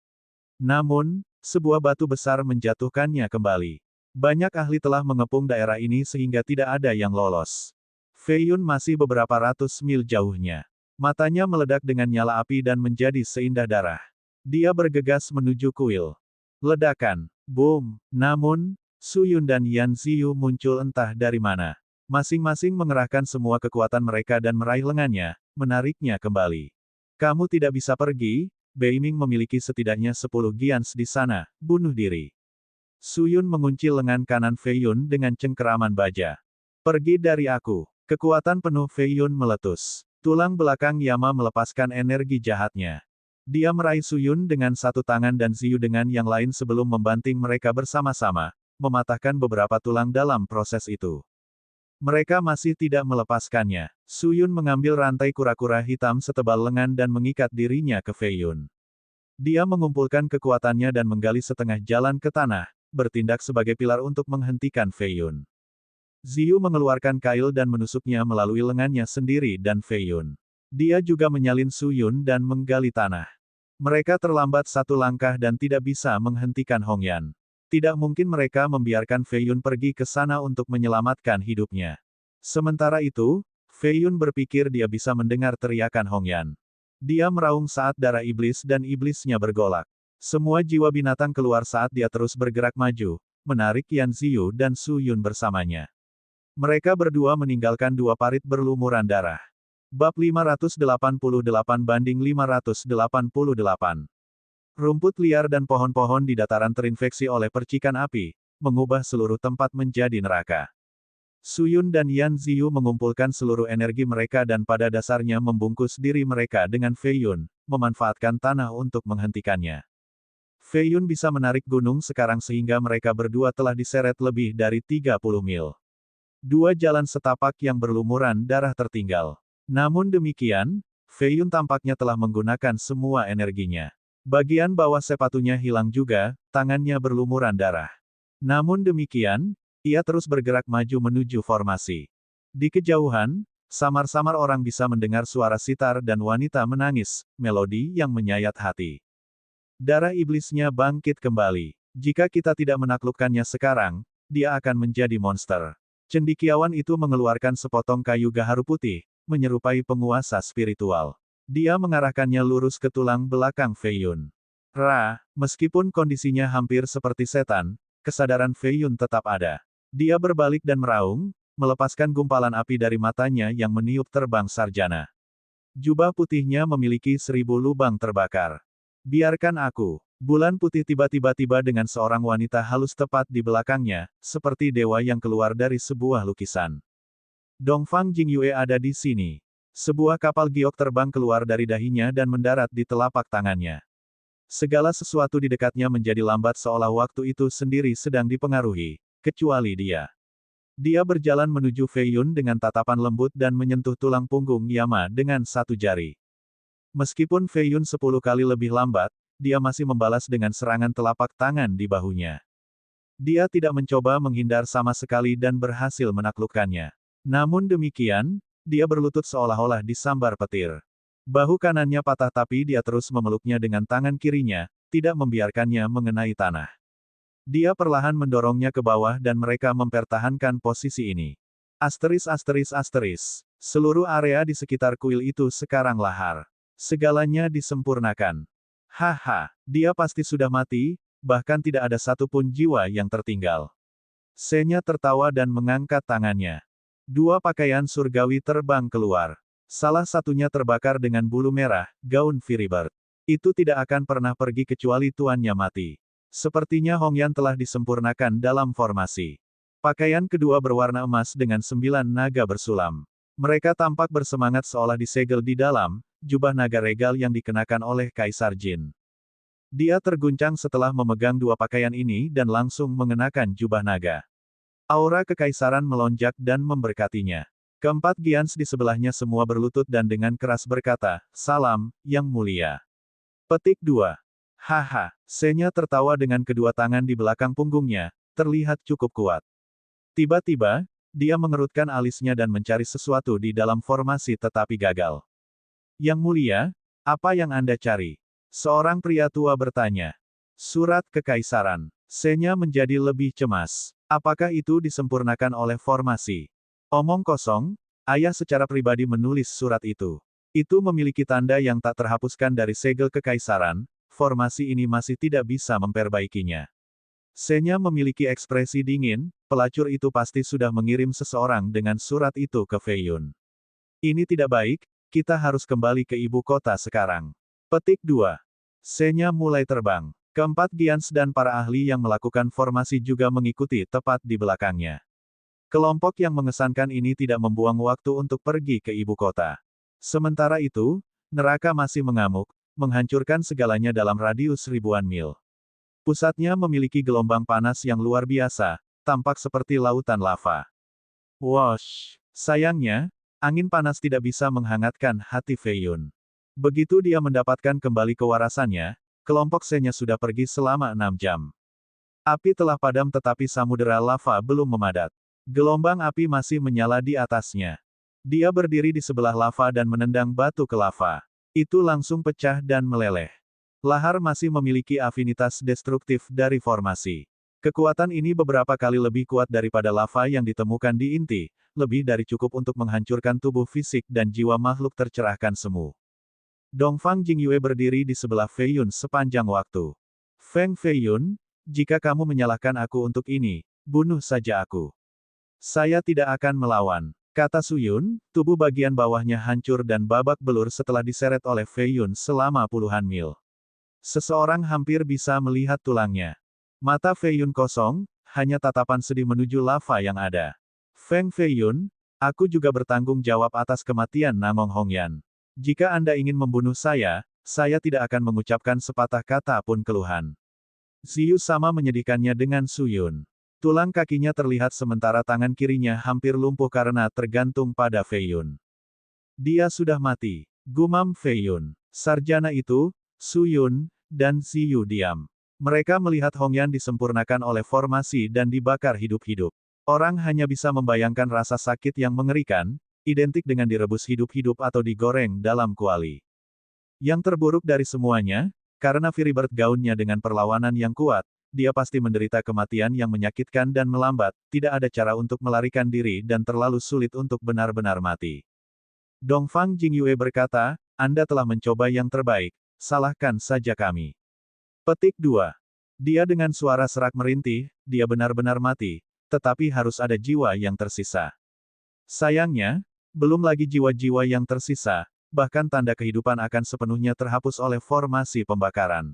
Namun, sebuah batu besar menjatuhkannya kembali. Banyak ahli telah mengepung daerah ini sehingga tidak ada yang lolos. Fei Yun masih beberapa ratus mil jauhnya. Matanya meledak dengan nyala api dan menjadi seindah darah. Dia bergegas menuju kuil. Ledakan. Boom. Namun, Su Yun dan Yan Ziyu muncul entah dari mana. Masing-masing mengerahkan semua kekuatan mereka dan meraih lengannya, menariknya kembali. Kamu tidak bisa pergi, Beiming memiliki setidaknya 10 Giants di sana, bunuh diri. Su Yun mengunci lengan kanan Fei Yun dengan cengkeraman baja. Pergi dari aku. Kekuatan penuh Fei Yun meletus. Tulang belakang Yama melepaskan energi jahatnya. Dia meraih Su Yun dengan satu tangan dan Ziyu dengan yang lain sebelum membanting mereka bersama-sama, mematahkan beberapa tulang dalam proses itu. Mereka masih tidak melepaskannya. Su Yun mengambil rantai kura-kura hitam setebal lengan dan mengikat dirinya ke Fei Yun. Dia mengumpulkan kekuatannya dan menggali setengah jalan ke tanah, bertindak sebagai pilar untuk menghentikan Fei Yun. Ziyu mengeluarkan kail dan menusuknya melalui lengannya sendiri dan Fei Yun. Dia juga menyalin Su Yun dan menggali tanah. Mereka terlambat satu langkah dan tidak bisa menghentikan Hongyan. Tidak mungkin mereka membiarkan Fei Yun pergi ke sana untuk menyelamatkan hidupnya. Sementara itu, Fei Yun berpikir dia bisa mendengar teriakan Hongyan. Dia meraung saat darah iblis dan iblisnya bergolak. Semua jiwa binatang keluar saat dia terus bergerak maju, menarik Yan Ziyu dan Su Yun bersamanya. Mereka berdua meninggalkan 2 parit berlumuran darah. Bab 588-588 Rumput liar dan pohon-pohon di dataran terinfeksi oleh percikan api, mengubah seluruh tempat menjadi neraka. Su Yun dan Yan Ziyu mengumpulkan seluruh energi mereka dan pada dasarnya membungkus diri mereka dengan Fei Yun, memanfaatkan tanah untuk menghentikannya. Fei Yun bisa menarik gunung sekarang sehingga mereka berdua telah diseret lebih dari 30 mil. 2 jalan setapak yang berlumuran darah tertinggal. Namun demikian, Fei Yun tampaknya telah menggunakan semua energinya. Bagian bawah sepatunya hilang juga, tangannya berlumuran darah. Namun demikian, ia terus bergerak maju menuju formasi. Di kejauhan, samar-samar orang bisa mendengar suara sitar dan wanita menangis, melodi yang menyayat hati. Darah iblisnya bangkit kembali. Jika kita tidak menaklukkannya sekarang, dia akan menjadi monster. Cendekiawan itu mengeluarkan sepotong kayu gaharu putih, menyerupai penguasa spiritual. Dia mengarahkannya lurus ke tulang belakang Fei Yun. Meskipun kondisinya hampir seperti setan, kesadaran Fei Yun tetap ada. Dia berbalik dan meraung, melepaskan gumpalan api dari matanya yang meniup terbang sarjana. Jubah putihnya memiliki 1000 lubang terbakar. Biarkan aku. Bulan putih tiba-tiba tiba dengan seorang wanita halus tepat di belakangnya, seperti dewa yang keluar dari sebuah lukisan. Dongfang Jingyue ada di sini. Sebuah kapal giok terbang keluar dari dahinya dan mendarat di telapak tangannya. Segala sesuatu di dekatnya menjadi lambat seolah waktu itu sendiri sedang dipengaruhi, kecuali dia. Dia berjalan menuju Fei Yun dengan tatapan lembut dan menyentuh tulang punggung Yama dengan satu jari. Meskipun Fei Yun 10 kali lebih lambat, dia masih membalas dengan serangan telapak tangan di bahunya. Dia tidak mencoba menghindar sama sekali dan berhasil menaklukkannya. Namun demikian, dia berlutut seolah-olah disambar petir. Bahu kanannya patah tapi dia terus memeluknya dengan tangan kirinya, tidak membiarkannya mengenai tanah. Dia perlahan mendorongnya ke bawah dan mereka mempertahankan posisi ini. Asteris asteris asteris. Seluruh area di sekitar kuil itu sekarang lahar. Segalanya disempurnakan. Haha, dia pasti sudah mati, bahkan tidak ada satupun jiwa yang tertinggal. Senya tertawa dan mengangkat tangannya. Dua pakaian surgawi terbang keluar. Salah satunya terbakar dengan bulu merah, gaun Firibird. Itu tidak akan pernah pergi kecuali tuannya mati. Sepertinya Hongyan telah disempurnakan dalam formasi. Pakaian kedua berwarna emas dengan 9 naga bersulam. Mereka tampak bersemangat seolah disegel di dalam, jubah naga regal yang dikenakan oleh Kaisar Jin. Dia terguncang setelah memegang dua pakaian ini dan langsung mengenakan jubah naga. Aura kekaisaran melonjak dan memberkatinya. Keempat Giants di sebelahnya semua berlutut dan dengan keras berkata, "Salam, Yang Mulia." Petik 2. Haha, Senya tertawa dengan kedua tangan di belakang punggungnya, terlihat cukup kuat. Tiba-tiba, dia mengerutkan alisnya dan mencari sesuatu di dalam formasi tetapi gagal. Yang Mulia, apa yang Anda cari? Seorang pria tua bertanya. Surat Kekaisaran. Senya menjadi lebih cemas. Apakah itu disempurnakan oleh formasi? Omong kosong, ayah secara pribadi menulis surat itu. Itu memiliki tanda yang tak terhapuskan dari segel Kekaisaran. Formasi ini masih tidak bisa memperbaikinya. Senya memiliki ekspresi dingin, pelacur itu pasti sudah mengirim seseorang dengan surat itu ke Fei Yun. Ini tidak baik, kita harus kembali ke ibu kota sekarang. Petik 2. Senya mulai terbang. Keempat Giants dan para ahli yang melakukan formasi juga mengikuti tepat di belakangnya. Kelompok yang mengesankan ini tidak membuang waktu untuk pergi ke ibu kota. Sementara itu, neraka masih mengamuk, menghancurkan segalanya dalam radius ribuan mil. Pusatnya memiliki gelombang panas yang luar biasa, tampak seperti lautan lava. Wosh! Sayangnya, angin panas tidak bisa menghangatkan hati Fei Yun. Begitu dia mendapatkan kembali kewarasannya, kelompok Senya sudah pergi selama 6 jam. Api telah padam tetapi samudera lava belum memadat. Gelombang api masih menyala di atasnya. Dia berdiri di sebelah lava dan menendang batu ke lava. Itu langsung pecah dan meleleh. Lahar masih memiliki afinitas destruktif dari formasi. Kekuatan ini beberapa kali lebih kuat daripada lava yang ditemukan di inti, lebih dari cukup untuk menghancurkan tubuh fisik dan jiwa makhluk tercerahkan semu. Dongfang Jingyue berdiri di sebelah Fei Yun sepanjang waktu. Feng Fei Yun, jika kamu menyalahkan aku untuk ini, bunuh saja aku. Saya tidak akan melawan. Kata Su Yun, tubuh bagian bawahnya hancur dan babak belur setelah diseret oleh Fei Yun selama puluhan mil. Seseorang hampir bisa melihat tulangnya. Mata Fei Yun kosong, hanya tatapan sedih menuju lava yang ada. Feng Fei Yun, aku juga bertanggung jawab atas kematian Namong Hongyan. Jika Anda ingin membunuh saya tidak akan mengucapkan sepatah kata pun keluhan. Ziyu sama menyedihkannya dengan Su Yun. Tulang kakinya terlihat sementara tangan kirinya hampir lumpuh karena tergantung pada Fei Yun. Dia sudah mati, gumam Fei Yun. Sarjana itu, Su Yun, dan Ziyu diam. Mereka melihat Hongyan disempurnakan oleh formasi dan dibakar hidup-hidup. Orang hanya bisa membayangkan rasa sakit yang mengerikan, identik dengan direbus hidup-hidup atau digoreng dalam kuali. Yang terburuk dari semuanya, karena Firibird gaunnya dengan perlawanan yang kuat, dia pasti menderita kematian yang menyakitkan dan melambat, tidak ada cara untuk melarikan diri dan terlalu sulit untuk benar-benar mati. Dongfang Jingyue berkata, Anda telah mencoba yang terbaik, salahkan saja kami. Petik 2. Dia dengan suara serak merintih, dia benar-benar mati, tetapi harus ada jiwa yang tersisa. Sayangnya, belum lagi jiwa-jiwa yang tersisa, bahkan tanda kehidupan akan sepenuhnya terhapus oleh formasi pembakaran.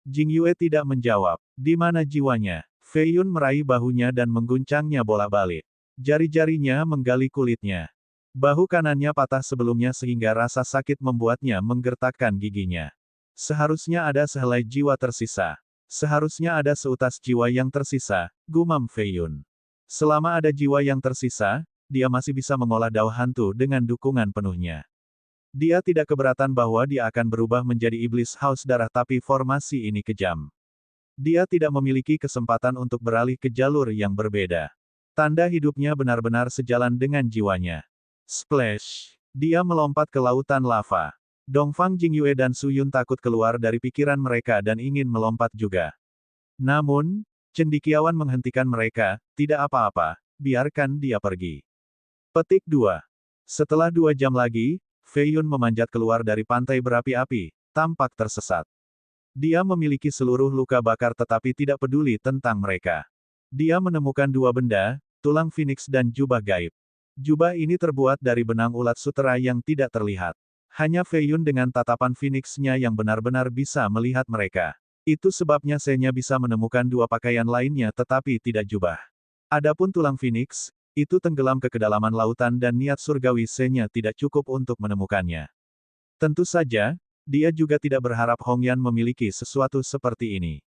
Jing Yue tidak menjawab. Di mana jiwanya? Fei Yun meraih bahunya dan mengguncangnya bolak-balik. Jari-jarinya menggali kulitnya. Bahu kanannya patah sebelumnya sehingga rasa sakit membuatnya menggertakkan giginya. Seharusnya ada sehelai jiwa tersisa. Seharusnya ada seutas jiwa yang tersisa, gumam Fei Yun. Selama ada jiwa yang tersisa, dia masih bisa mengolah dao hantu dengan dukungan penuhnya. Dia tidak keberatan bahwa dia akan berubah menjadi iblis haus darah tapi formasi ini kejam. Dia tidak memiliki kesempatan untuk beralih ke jalur yang berbeda. Tanda hidupnya benar-benar sejalan dengan jiwanya. Splash! Dia melompat ke lautan lava. Dongfang Jingyue dan Su Yun takut keluar dari pikiran mereka dan ingin melompat juga. Namun, cendekiawan menghentikan mereka, tidak apa-apa, biarkan dia pergi. Petik 2. Setelah 2 jam lagi, Fei Yun memanjat keluar dari pantai berapi-api, tampak tersesat. Dia memiliki seluruh luka bakar tetapi tidak peduli tentang mereka. Dia menemukan 2 benda, tulang phoenix dan jubah gaib. Jubah ini terbuat dari benang ulat sutera yang tidak terlihat. Hanya Fei Yun dengan tatapan phoenix-nya yang benar-benar bisa melihat mereka. Itu sebabnya Senya bisa menemukan 2 pakaian lainnya tetapi tidak jubah. Adapun tulang phoenix, itu tenggelam ke kedalaman lautan dan niat surgawi Senya tidak cukup untuk menemukannya. Tentu saja, dia juga tidak berharap Hongyan memiliki sesuatu seperti ini.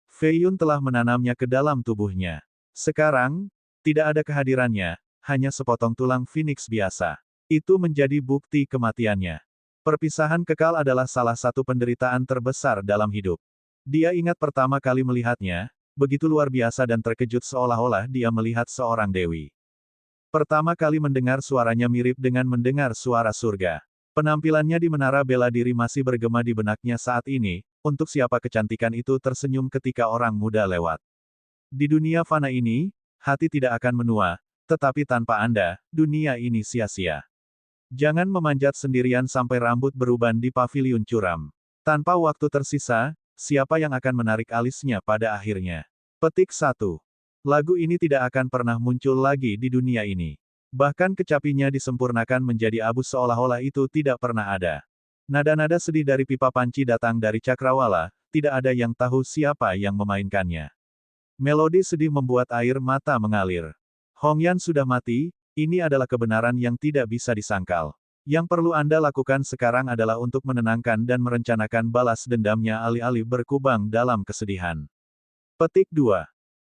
Fei Yun telah menanamnya ke dalam tubuhnya. Sekarang, tidak ada kehadirannya, hanya sepotong tulang phoenix biasa. Itu menjadi bukti kematiannya. Perpisahan kekal adalah salah satu penderitaan terbesar dalam hidup. Dia ingat pertama kali melihatnya, begitu luar biasa dan terkejut seolah-olah dia melihat seorang dewi. Pertama kali mendengar suaranya mirip dengan mendengar suara surga. Penampilannya di menara bela diri masih bergema di benaknya saat ini, untuk siapa kecantikan itu tersenyum ketika orang muda lewat. Di dunia fana ini, hati tidak akan menua, tetapi tanpa Anda, dunia ini sia-sia. Jangan memanjat sendirian sampai rambut beruban di paviliun curam. Tanpa waktu tersisa, siapa yang akan menarik alisnya pada akhirnya? Petik 1. Lagu ini tidak akan pernah muncul lagi di dunia ini. Bahkan kecapinya disempurnakan menjadi abu seolah-olah itu tidak pernah ada. Nada-nada sedih dari pipa panci datang dari cakrawala, tidak ada yang tahu siapa yang memainkannya. Melodi sedih membuat air mata mengalir. Hongyan sudah mati, ini adalah kebenaran yang tidak bisa disangkal. Yang perlu Anda lakukan sekarang adalah untuk menenangkan dan merencanakan balas dendamnya alih-alih berkubang dalam kesedihan. Petik 2.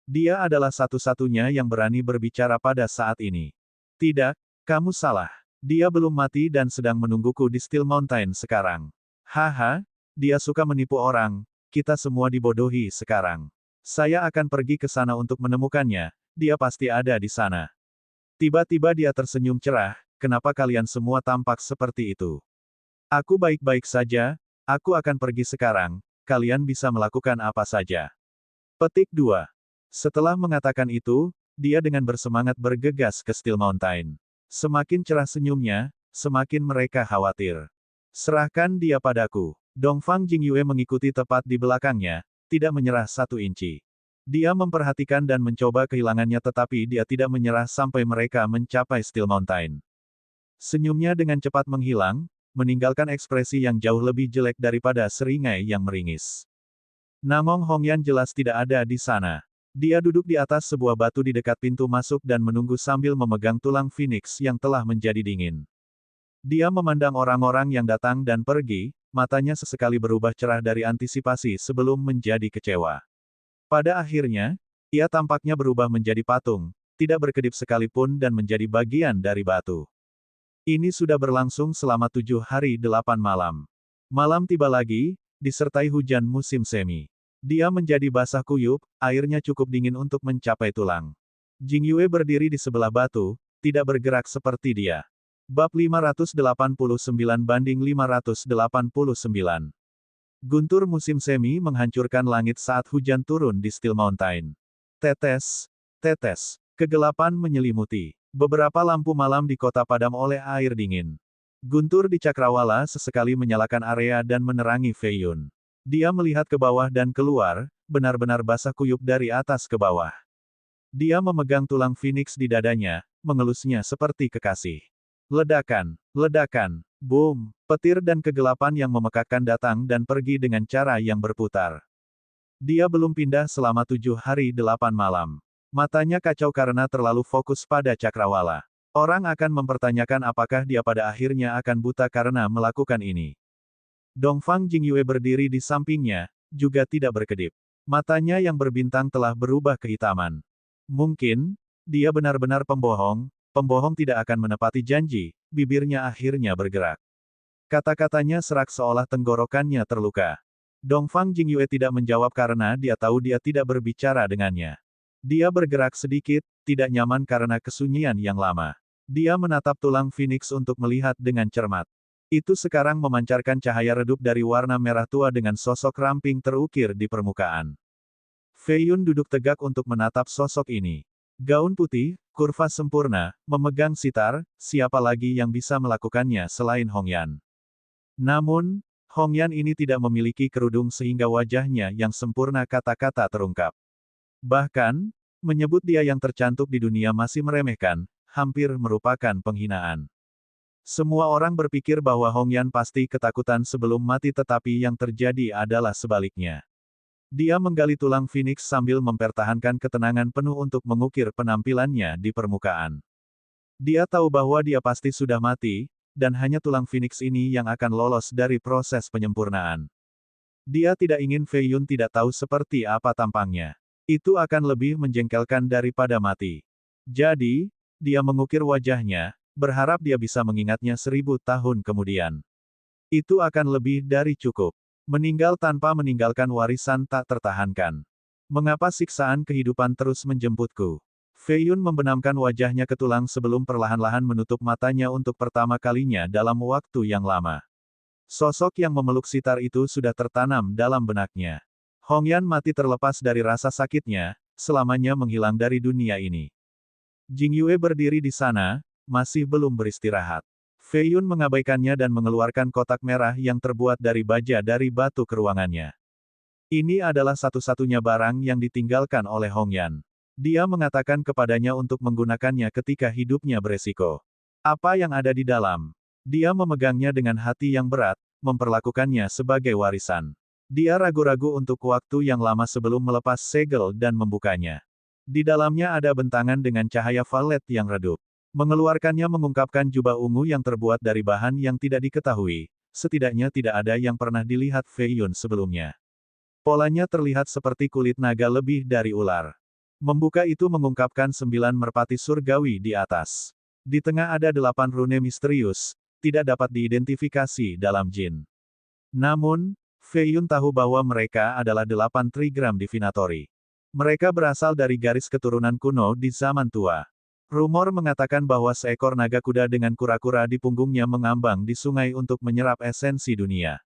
Dia adalah satu-satunya yang berani berbicara pada saat ini. Tidak, kamu salah. Dia belum mati dan sedang menungguku di Steel Mountain sekarang. Haha, dia suka menipu orang, kita semua dibodohi sekarang. Saya akan pergi ke sana untuk menemukannya, dia pasti ada di sana. Tiba-tiba dia tersenyum cerah, kenapa kalian semua tampak seperti itu? Aku baik-baik saja, aku akan pergi sekarang, kalian bisa melakukan apa saja. Petik 2. Setelah mengatakan itu, dia dengan bersemangat bergegas ke Steel Mountain. Semakin cerah senyumnya, semakin mereka khawatir. Serahkan dia padaku. Dongfang Jingyue mengikuti tepat di belakangnya, tidak menyerah 1 inci. Dia memperhatikan dan mencoba kehilangannya tetapi dia tidak menyerah sampai mereka mencapai Steel Mountain. Senyumnya dengan cepat menghilang, meninggalkan ekspresi yang jauh lebih jelek daripada seringai yang meringis. Namong Hongyan jelas tidak ada di sana. Dia duduk di atas sebuah batu di dekat pintu masuk dan menunggu sambil memegang tulang phoenix yang telah menjadi dingin. Dia memandang orang-orang yang datang dan pergi, matanya sesekali berubah cerah dari antisipasi sebelum menjadi kecewa. Pada akhirnya, ia tampaknya berubah menjadi patung, tidak berkedip sekalipun dan menjadi bagian dari batu. Ini sudah berlangsung selama 7 hari 8 malam. Malam tiba lagi, disertai hujan musim semi. Dia menjadi basah kuyup, airnya cukup dingin untuk mencapai tulang. Jingyue berdiri di sebelah batu, tidak bergerak seperti dia. Bab 589/589. Guntur musim semi menghancurkan langit saat hujan turun di Steel Mountain. Tetes, tetes, kegelapan menyelimuti. Beberapa lampu malam di kota padam oleh air dingin. Guntur di cakrawala sesekali menyalakan area dan menerangi Fei Yun. Dia melihat ke bawah dan keluar, benar-benar basah kuyup dari atas ke bawah. Dia memegang tulang Phoenix di dadanya, mengelusnya seperti kekasih. Ledakan, ledakan, boom, petir dan kegelapan yang memekakkan datang dan pergi dengan cara yang berputar. Dia belum pindah selama 7 hari 8 malam. Matanya kacau karena terlalu fokus pada cakrawala. Orang akan mempertanyakan apakah dia pada akhirnya akan buta karena melakukan ini. Dongfang Jingyue berdiri di sampingnya, juga tidak berkedip. Matanya yang berbintang telah berubah kehitaman. Mungkin, dia benar-benar pembohong, pembohong tidak akan menepati janji, bibirnya akhirnya bergerak. Kata-katanya serak seolah tenggorokannya terluka. Dongfang Jingyue tidak menjawab karena dia tahu dia tidak berbicara dengannya. Dia bergerak sedikit, tidak nyaman karena kesunyian yang lama. Dia menatap tulang Phoenix untuk melihat dengan cermat. Itu sekarang memancarkan cahaya redup dari warna merah tua dengan sosok ramping terukir di permukaan. Fei Yun duduk tegak untuk menatap sosok ini. Gaun putih, kurva sempurna, memegang sitar, siapa lagi yang bisa melakukannya selain Hong Yan. Namun, Hong Yan ini tidak memiliki kerudung sehingga wajahnya yang sempurna kata-kata terungkap. Bahkan, menyebut dia yang tercantik di dunia masih meremehkan, hampir merupakan penghinaan. Semua orang berpikir bahwa Hong Yan pasti ketakutan sebelum mati tetapi yang terjadi adalah sebaliknya. Dia menggali tulang Phoenix sambil mempertahankan ketenangan penuh untuk mengukir penampilannya di permukaan. Dia tahu bahwa dia pasti sudah mati, dan hanya tulang Phoenix ini yang akan lolos dari proses penyempurnaan. Dia tidak ingin Fei Yun tidak tahu seperti apa tampangnya. Itu akan lebih menjengkelkan daripada mati. Jadi, dia mengukir wajahnya, berharap dia bisa mengingatnya 1000 tahun kemudian. Itu akan lebih dari cukup. Meninggal tanpa meninggalkan warisan tak tertahankan. Mengapa siksaan kehidupan terus menjemputku? Fei Yun membenamkan wajahnya ke tulang sebelum perlahan-lahan menutup matanya untuk pertama kalinya dalam waktu yang lama. Sosok yang memeluk sitar itu sudah tertanam dalam benaknya. Hong Yan mati terlepas dari rasa sakitnya, selamanya menghilang dari dunia ini. Jingyue berdiri di sana, masih belum beristirahat. Fei Yun mengabaikannya dan mengeluarkan kotak merah yang terbuat dari baja dari batu ke ruangannya. Ini adalah satu-satunya barang yang ditinggalkan oleh Hong Yan. Dia mengatakan kepadanya untuk menggunakannya ketika hidupnya beresiko. Apa yang ada di dalam? Dia memegangnya dengan hati yang berat, memperlakukannya sebagai warisan. Dia ragu-ragu untuk waktu yang lama sebelum melepas segel dan membukanya. Di dalamnya ada bentangan dengan cahaya violet yang redup. Mengeluarkannya mengungkapkan jubah ungu yang terbuat dari bahan yang tidak diketahui, setidaknya tidak ada yang pernah dilihat Fei Yun sebelumnya. Polanya terlihat seperti kulit naga lebih dari ular. Membuka itu mengungkapkan 9 merpati surgawi di atas. Di tengah ada 8 rune misterius, tidak dapat diidentifikasi dalam jin. Namun, Fei Yun tahu bahwa mereka adalah 8 trigram divinatori. Mereka berasal dari garis keturunan kuno di zaman tua. Rumor mengatakan bahwa seekor naga kuda dengan kura-kura di punggungnya mengambang di sungai untuk menyerap esensi dunia.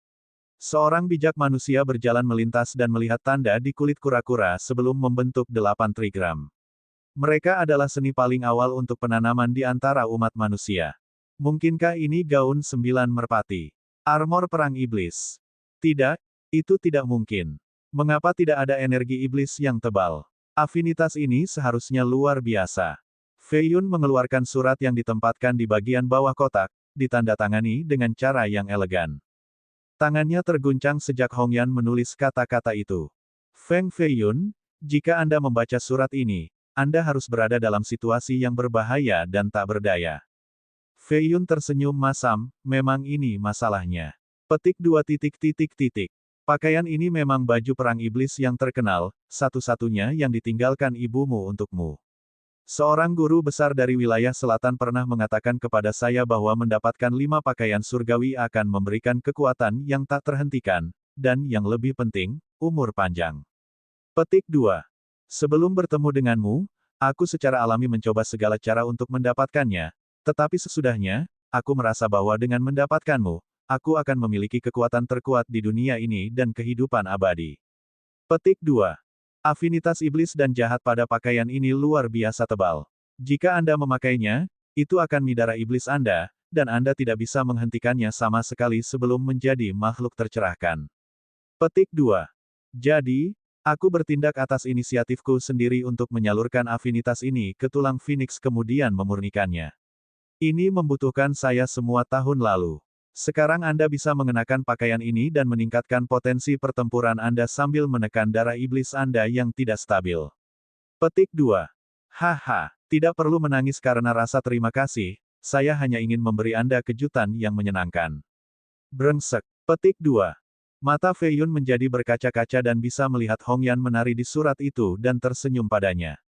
Seorang bijak manusia berjalan melintas dan melihat tanda di kulit kura-kura sebelum membentuk 8 trigram. Mereka adalah seni paling awal untuk penanaman di antara umat manusia. Mungkinkah ini gaun 9 merpati? Armor perang iblis? Tidak, itu tidak mungkin. Mengapa tidak ada energi iblis yang tebal? Afinitas ini seharusnya luar biasa. Fei Yun mengeluarkan surat yang ditempatkan di bagian bawah kotak, ditandatangani dengan cara yang elegan. Tangannya terguncang sejak Hong Yan menulis kata-kata itu. Feng Fei Yun, jika Anda membaca surat ini, Anda harus berada dalam situasi yang berbahaya dan tak berdaya. Fei Yun tersenyum masam, memang ini masalahnya. Petik 2 titik titik titik. Pakaian ini memang baju perang iblis yang terkenal, satu-satunya yang ditinggalkan ibumu untukmu. Seorang guru besar dari wilayah selatan pernah mengatakan kepada saya bahwa mendapatkan 5 pakaian surgawi akan memberikan kekuatan yang tak terhentikan, dan yang lebih penting, umur panjang. Petik 2. Sebelum bertemu denganmu, aku secara alami mencoba segala cara untuk mendapatkannya, tetapi sesudahnya, aku merasa bahwa dengan mendapatkanmu, aku akan memiliki kekuatan terkuat di dunia ini dan kehidupan abadi. Petik 2. Afinitas iblis dan jahat pada pakaian ini luar biasa tebal. Jika Anda memakainya, itu akan midara iblis Anda, dan Anda tidak bisa menghentikannya sama sekali sebelum menjadi makhluk tercerahkan. Petik 2. Jadi, Aku bertindak atas inisiatifku sendiri untuk menyalurkan afinitas ini ke tulang Phoenix kemudian memurnikannya. Ini membutuhkan saya semua tahun lalu. Sekarang Anda bisa mengenakan pakaian ini dan meningkatkan potensi pertempuran Anda sambil menekan darah iblis Anda yang tidak stabil. Petik 2. Haha, tidak perlu menangis karena rasa terima kasih, saya hanya ingin memberi Anda kejutan yang menyenangkan. Brengsek. Petik 2. Mata Fei Yun menjadi berkaca-kaca dan bisa melihat Hong Yan menari di surat itu dan tersenyum padanya.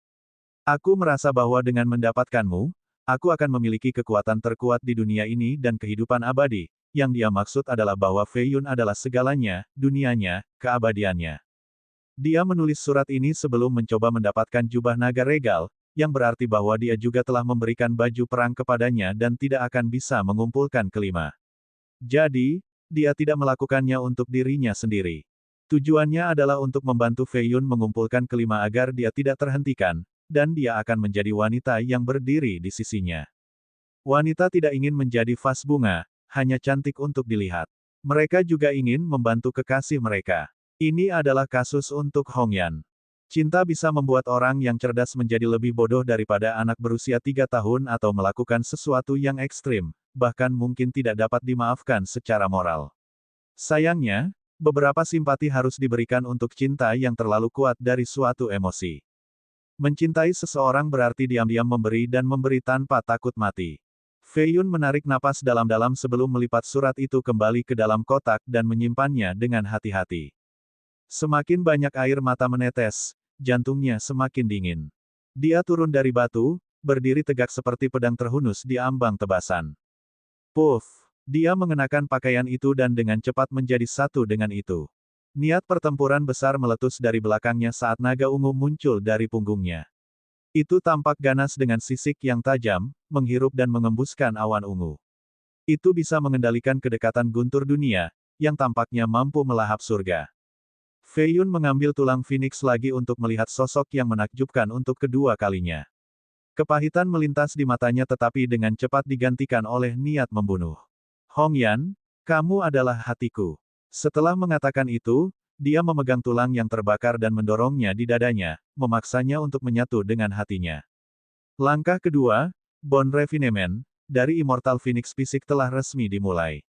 Aku merasa bahwa dengan mendapatkanmu, aku akan memiliki kekuatan terkuat di dunia ini dan kehidupan abadi. Yang dia maksud adalah bahwa Fei Yun adalah segalanya, dunianya, keabadiannya. Dia menulis surat ini sebelum mencoba mendapatkan jubah naga regal, yang berarti bahwa dia juga telah memberikan baju perang kepadanya dan tidak akan bisa mengumpulkan kelima. Jadi, dia tidak melakukannya untuk dirinya sendiri. Tujuannya adalah untuk membantu Fei Yun mengumpulkan kelima agar dia tidak terhentikan, dan dia akan menjadi wanita yang berdiri di sisinya. Wanita tidak ingin menjadi vas bunga, hanya cantik untuk dilihat. Mereka juga ingin membantu kekasih mereka. Ini adalah kasus untuk Hong Yan. Cinta bisa membuat orang yang cerdas menjadi lebih bodoh daripada anak berusia 3 tahun atau melakukan sesuatu yang ekstrim, bahkan mungkin tidak dapat dimaafkan secara moral. Sayangnya, beberapa simpati harus diberikan untuk cinta yang terlalu kuat dari suatu emosi. Mencintai seseorang berarti diam-diam memberi dan memberi tanpa takut mati. Fei Yun menarik napas dalam-dalam sebelum melipat surat itu kembali ke dalam kotak dan menyimpannya dengan hati-hati. Semakin banyak air mata menetes, jantungnya semakin dingin. Dia turun dari batu, berdiri tegak seperti pedang terhunus di ambang tebasan. Puff! Dia mengenakan pakaian itu dan dengan cepat menjadi satu dengan itu. Niat pertempuran besar meletus dari belakangnya saat naga ungu muncul dari punggungnya. Itu tampak ganas dengan sisik yang tajam, menghirup dan mengembuskan awan ungu. Itu bisa mengendalikan kedekatan guntur dunia, yang tampaknya mampu melahap surga. Fei Yun mengambil tulang Phoenix lagi untuk melihat sosok yang menakjubkan untuk kedua kalinya. Kepahitan melintas di matanya tetapi dengan cepat digantikan oleh niat membunuh. Hong Yan, kamu adalah hatiku. Setelah mengatakan itu, dia memegang tulang yang terbakar dan mendorongnya di dadanya, memaksanya untuk menyatu dengan hatinya. Langkah kedua, Bone Refinement, dari Immortal Phoenix Fisik telah resmi dimulai.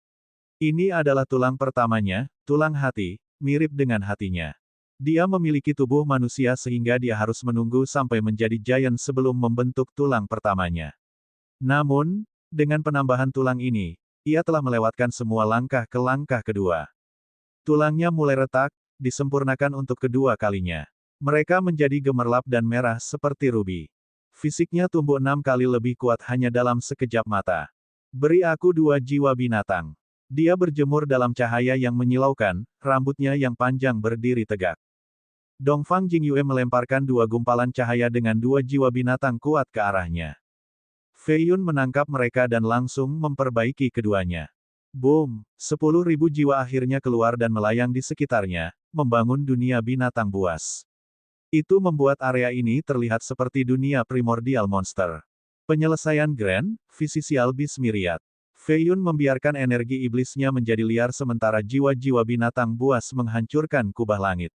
Ini adalah tulang pertamanya, tulang hati, mirip dengan hatinya. Dia memiliki tubuh manusia sehingga dia harus menunggu sampai menjadi giant sebelum membentuk tulang pertamanya. Namun, dengan penambahan tulang ini, ia telah melewatkan semua langkah ke langkah kedua. Tulangnya mulai retak, disempurnakan untuk kedua kalinya. Mereka menjadi gemerlap dan merah seperti rubi. Fisiknya tumbuh 6 kali lebih kuat hanya dalam sekejap mata. Beri aku 2 jiwa binatang. Dia berjemur dalam cahaya yang menyilaukan, rambutnya yang panjang berdiri tegak. Dongfang Jingyue melemparkan 2 gumpalan cahaya dengan 2 jiwa binatang kuat ke arahnya. Fei Yun menangkap mereka dan langsung memperbaiki keduanya. Boom! 10.000 jiwa akhirnya keluar dan melayang di sekitarnya, membangun dunia binatang buas. Itu membuat area ini terlihat seperti dunia primordial monster. Penyelesaian Grand, Physical Beast Myriad. Fei Yun membiarkan energi iblisnya menjadi liar sementara jiwa-jiwa binatang buas menghancurkan kubah langit.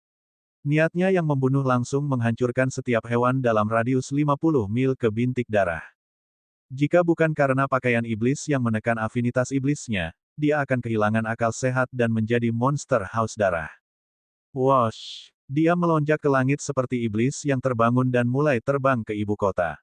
Niatnya yang membunuh langsung menghancurkan setiap hewan dalam radius 50 mil ke bintik darah. Jika bukan karena pakaian iblis yang menekan afinitas iblisnya, dia akan kehilangan akal sehat dan menjadi monster haus darah. Wosh! Dia melonjak ke langit seperti iblis yang terbangun dan mulai terbang ke ibu kota.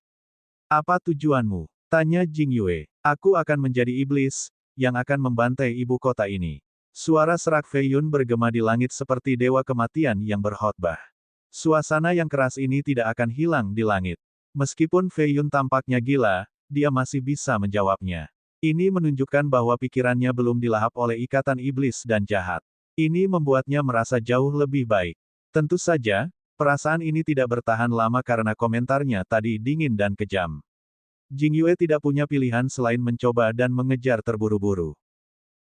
Apa tujuanmu? Tanya Jingyue. Aku akan menjadi iblis, yang akan membantai ibu kota ini. Suara serak Fei Yun bergema di langit seperti dewa kematian yang berkhotbah. Suasana yang keras ini tidak akan hilang di langit. Meskipun Fei Yun tampaknya gila, dia masih bisa menjawabnya. Ini menunjukkan bahwa pikirannya belum dilahap oleh ikatan iblis dan jahat. Ini membuatnya merasa jauh lebih baik. Tentu saja, perasaan ini tidak bertahan lama karena komentarnya tadi dingin dan kejam. Jingyue tidak punya pilihan selain mencoba dan mengejar terburu-buru.